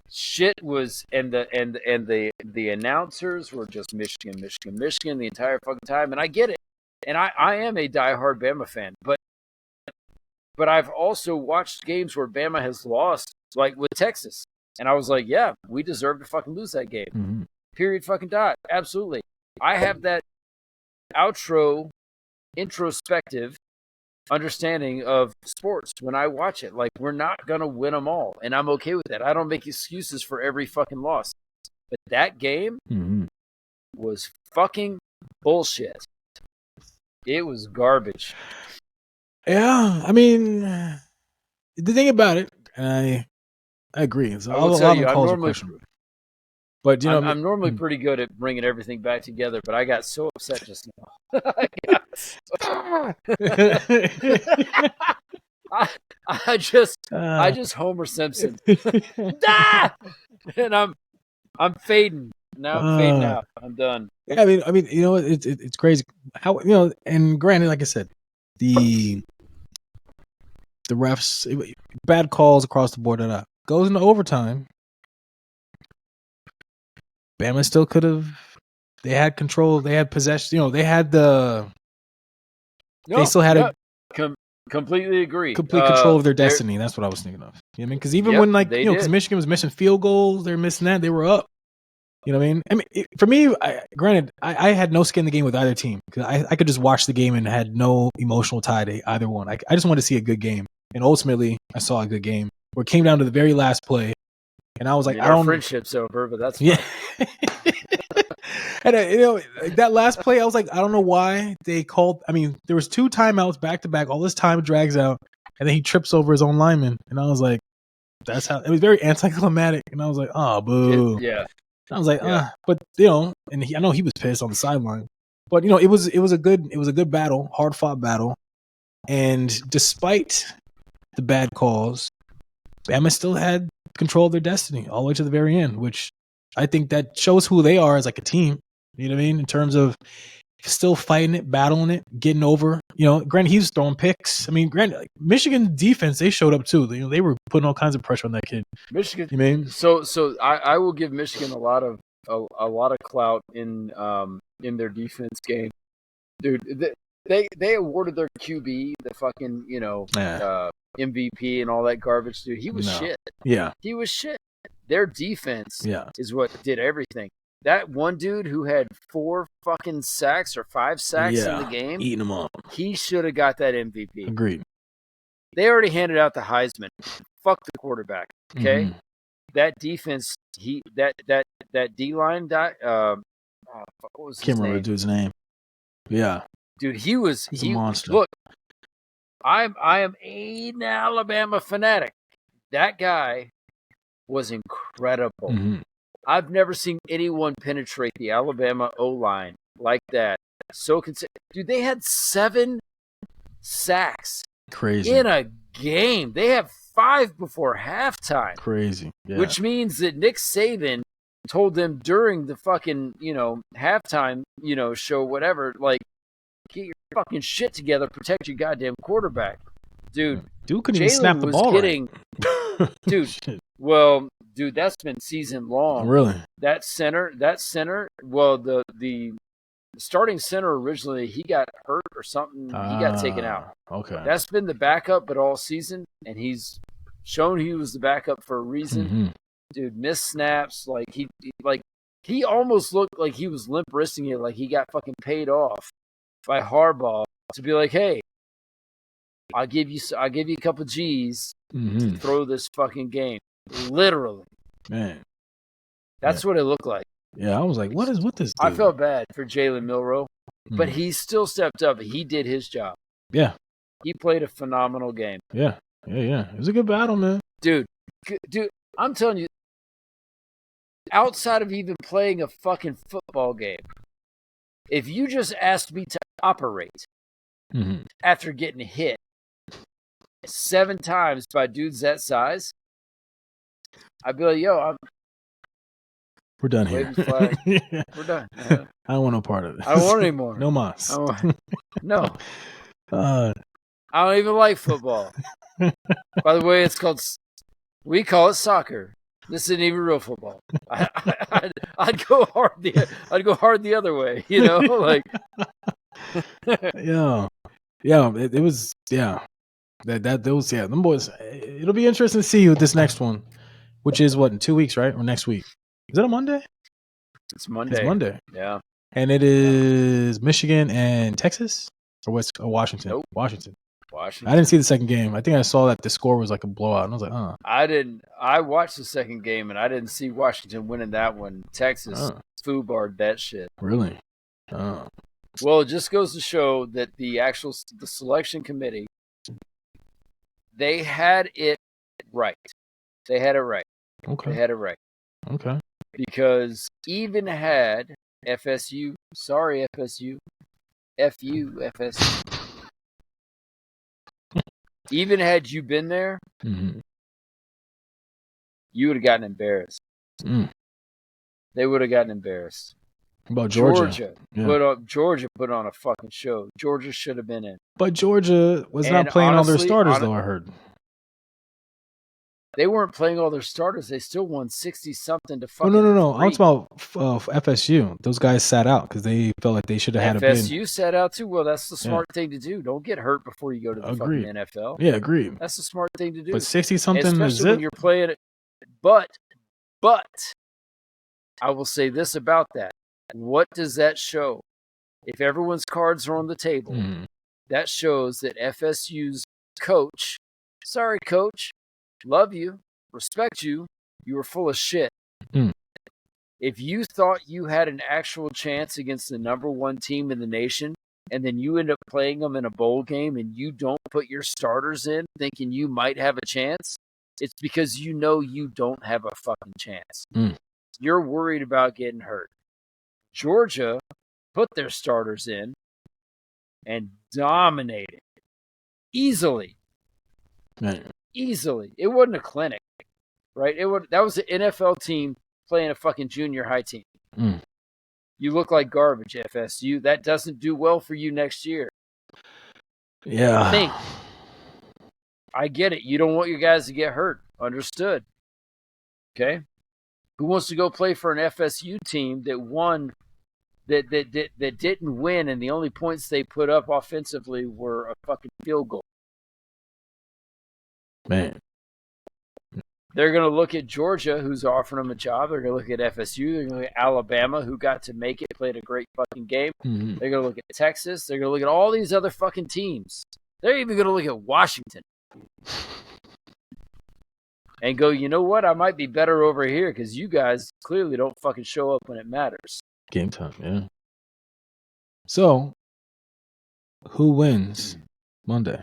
shit was, and the announcers were just Michigan the entire fucking time, and I get it. And I am a diehard Bama fan, but I've also watched games where Bama has lost, like with Texas, and I was like, yeah, we deserve to fucking lose that game. Mm-hmm. Period. Fucking dot. Absolutely. I have that introspective understanding of sports when I watch it. Like, we're not gonna win them all, and I'm okay with that. I don't make excuses for every fucking loss, but that game was fucking bullshit. It was garbage. Yeah, I mean, the thing about it, and I agree. I will tell you, I'm I'm normally pretty good at bringing everything back together, but I got so upset just now. I just Homer Simpson, and I'm fading now I'm fading out. I'm done. Yeah, I mean, you know, it's crazy how, you know, and granted, like I said, the refs, bad calls across the board. Goes into overtime. Bama still could have. They had control. They had possession. You know, they had the. They still had completely agree. Complete control of their destiny. That's what I was thinking of. You know what I mean? Because even when, like, you know, because Michigan was missing field goals, they're missing that. They were up. You know what I mean? I mean, for me, granted, I had no skin in the game with either team because I could just watch the game and had no emotional tie to either one. I just wanted to see a good game, and ultimately, I saw a good game where it came down to the very last play, and I was like, our friendship's over, but that's fine. And you know, that last play, I was like, I don't know why they called. I mean, there was 2 timeouts back to back. All this time drags out, and then he trips over his own lineman, and I was like, that's how it was very anticlimactic. And I was like, oh, boo. Yeah. I was like, but you know, and I know he was pissed on the sideline, but you know, it was a good battle, hard fought battle, and despite the bad calls, Bama still had control of their destiny all the way to the very end, which I think that shows who they are as like a team. You know what I mean? In terms of still fighting it, battling it, getting over. You know, granted, he was throwing picks. I mean, granted, like, Michigan defense, they showed up too. You know, they were putting all kinds of pressure on that kid. Michigan. You mean? So I will give Michigan a lot of clout in their defense game, dude. They awarded their QB the fucking MVP and all that garbage, dude. He was shit. Yeah, he was shit. Their defense is what did everything. That one dude who had 4 fucking sacks or 5 sacks in the game, eating them up. He should have got that MVP. Agreed. They already handed out the Heisman. Fuck the quarterback. Okay, that defense. That D line. What was his name? Can't remember the dude's name. Yeah, dude, he's a monster. Look, I am an Alabama fanatic. That guy was incredible. I've never seen anyone penetrate the Alabama O-line like that. Dude, they had 7 sacks. Crazy. In a game. They have 5 before halftime. Crazy. Yeah. Which means that Nick Saban told them during the fucking, halftime, show, whatever, like, get your fucking shit together, protect your goddamn quarterback. Dude couldn't even snap the ball. Dude, that's been season long. Really? That center, well, the starting center originally, he got hurt or something. He got taken out. Okay. That's been the backup, but all season, and he's shown he was the backup for a reason. Dude, missed snaps, he almost looked like he was limp wristing it, like he got fucking paid off by Harbaugh to be like, hey, I'll give you a couple G's to throw this fucking game. Literally. Man. That's what it looked like. Yeah, I was like, what is with this dude? I felt bad for Jalen Milroe, but he still stepped up. He did his job. Yeah. He played a phenomenal game. Yeah. It was a good battle, man. Dude, I'm telling you, outside of even playing a fucking football game, if you just asked me to operate after getting hit 7 times by dudes that size, I'd be like, yo, we're done here. Yeah. We're done. I don't want no part of this. I don't want any more. No mas. No. I don't even like football. By the way, we call it soccer. This isn't even real football. I'd go hard the other way, like. It was them boys. It'll be interesting to see with this next one, which is what, in 2 weeks, right? Or next week? Is it a Monday? It's Monday. It's Monday. Yeah. And it is Michigan and Texas or Washington. Nope. Washington. I didn't see the second game. I think I saw that the score was like a blowout, and I was like, oh. I didn't. I watched the second game, and I didn't see Washington winning that one. Texas foobarred that shit. Really? Oh. Well, it just goes to show that the selection committee, they had it right. They had it right. Okay. They had it right. Okay. Because even had FSU, sorry FSU, FSU, even had you been there, you would have gotten embarrassed. They would have gotten embarrassed. About Georgia. Georgia put on a fucking show. Georgia should have been in. But Georgia was not playing all their starters, though, I heard. They weren't playing all their starters. They still won 60-something to fucking No. 3. I'm talking about FSU. Those guys sat out because they felt like they should have had a bid. FSU sat out too. Well, that's the smart thing to do. Don't get hurt before you go to the fucking NFL. Yeah, agreed. That's the smart thing to do. But 60-something is it? Especially when you're playing it. But I will say this about that. What does that show? If everyone's cards are on the table, that shows that FSU's coach, sorry, coach, love you, respect you, you were full of shit. If you thought you had an actual chance against the number 1 team in the nation, and then you end up playing them in a bowl game and you don't put your starters in thinking you might have a chance, it's because you know you don't have a fucking chance. You're worried about getting hurt. Georgia put their starters in and dominated easily. Easily. It wasn't a clinic, right? That was an NFL team playing a fucking junior high team. You look like garbage, FSU. That doesn't do well for you next year. Yeah. I get it. You don't want your guys to get hurt. Understood. Okay? Who wants to go play for an FSU team that won, that didn't win, and the only points they put up offensively were a fucking field goal? Man. They're going to look at Georgia, who's offering them a job. They're going to look at FSU. They're going to look at Alabama, who got to make it, played a great fucking game. They're going to look at Texas. They're going to look at all these other fucking teams. They're even going to look at Washington and go, you know what? I might be better over here because you guys clearly don't fucking show up when it matters. Game time, yeah. So, who wins Monday?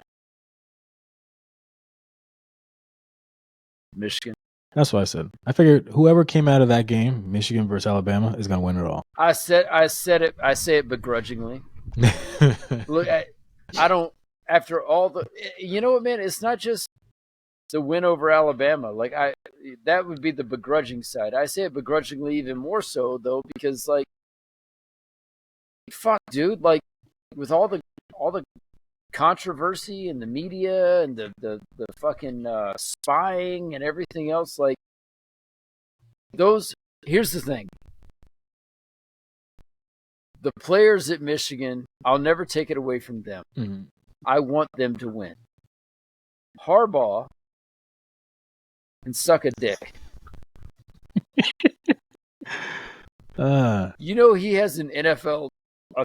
Michigan. That's what I said. I figured whoever came out of that game, Michigan versus Alabama, is going to win it all. I say it begrudgingly. Look, I don't. After all the, you know what, man? It's not just the win over Alabama. Like that would be the begrudging side. I say it begrudgingly even more so though, because like, fuck, dude. Like with all the controversy and the media and the fucking spying and everything else, like those. Here's the thing. The players at Michigan, I'll never take it away from them. I want them to win. Harbaugh can suck a dick. You know he has a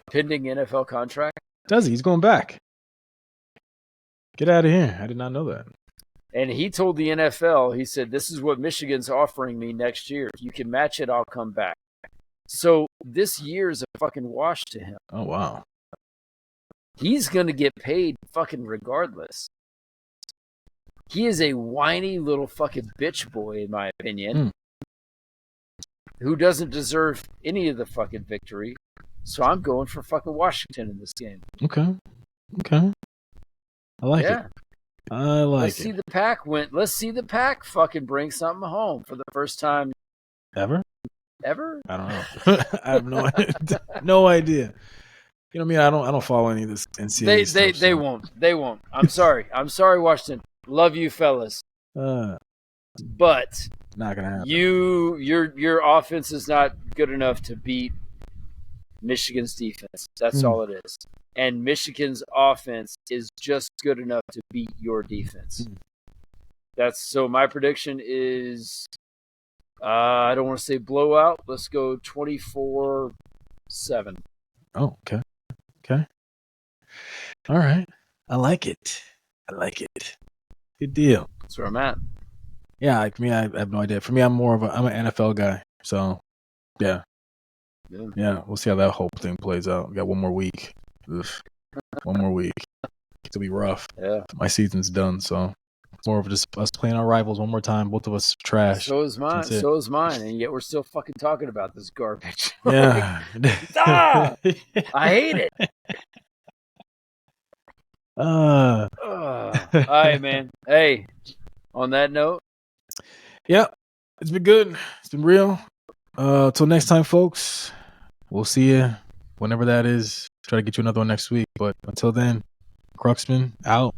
pending NFL contract? Does he? He's going back. Get out of here. I did not know that. And he told the NFL, he said, this is what Michigan's offering me next year. If you can match it, I'll come back. So this year is a fucking wash to him. Oh, wow. He's going to get paid fucking regardless. He is a whiny little fucking bitch boy, in my opinion, who doesn't deserve any of the fucking victory. So I'm going for fucking Washington in this game. Okay. I like it. I like Let's see the pack win. Let's see the pack fucking bring something home for the first time ever. I don't know. I have no idea. You know what I mean? I don't follow any of this NCAA stuff. They won't. They won't. I'm sorry. I'm sorry, Washington. Love you, fellas. But not gonna happen. Your offense is not good enough to beat Michigan's defense. That's all it is. And Michigan's offense is just good enough to beat your defense. So my prediction is, I don't want to say blowout. Let's go 24-7. Oh, okay. All right. I like it. Good deal. That's where I'm at. Yeah, like me, I have no idea. For me, I'm an NFL guy. So, yeah. We'll see how that whole thing plays out. We got one more week. One more week. It'll be rough. Yeah. My season's done, so more of just us playing our rivals one more time. Both of us trash. So is mine. And yet we're still fucking talking about this garbage. Yeah. I hate it. All right, man. Hey, on that note. Yeah, it's been good. It's been real. Till next time, folks. We'll see you whenever that is. Try to get you another one next week. But until then, Cruxman out.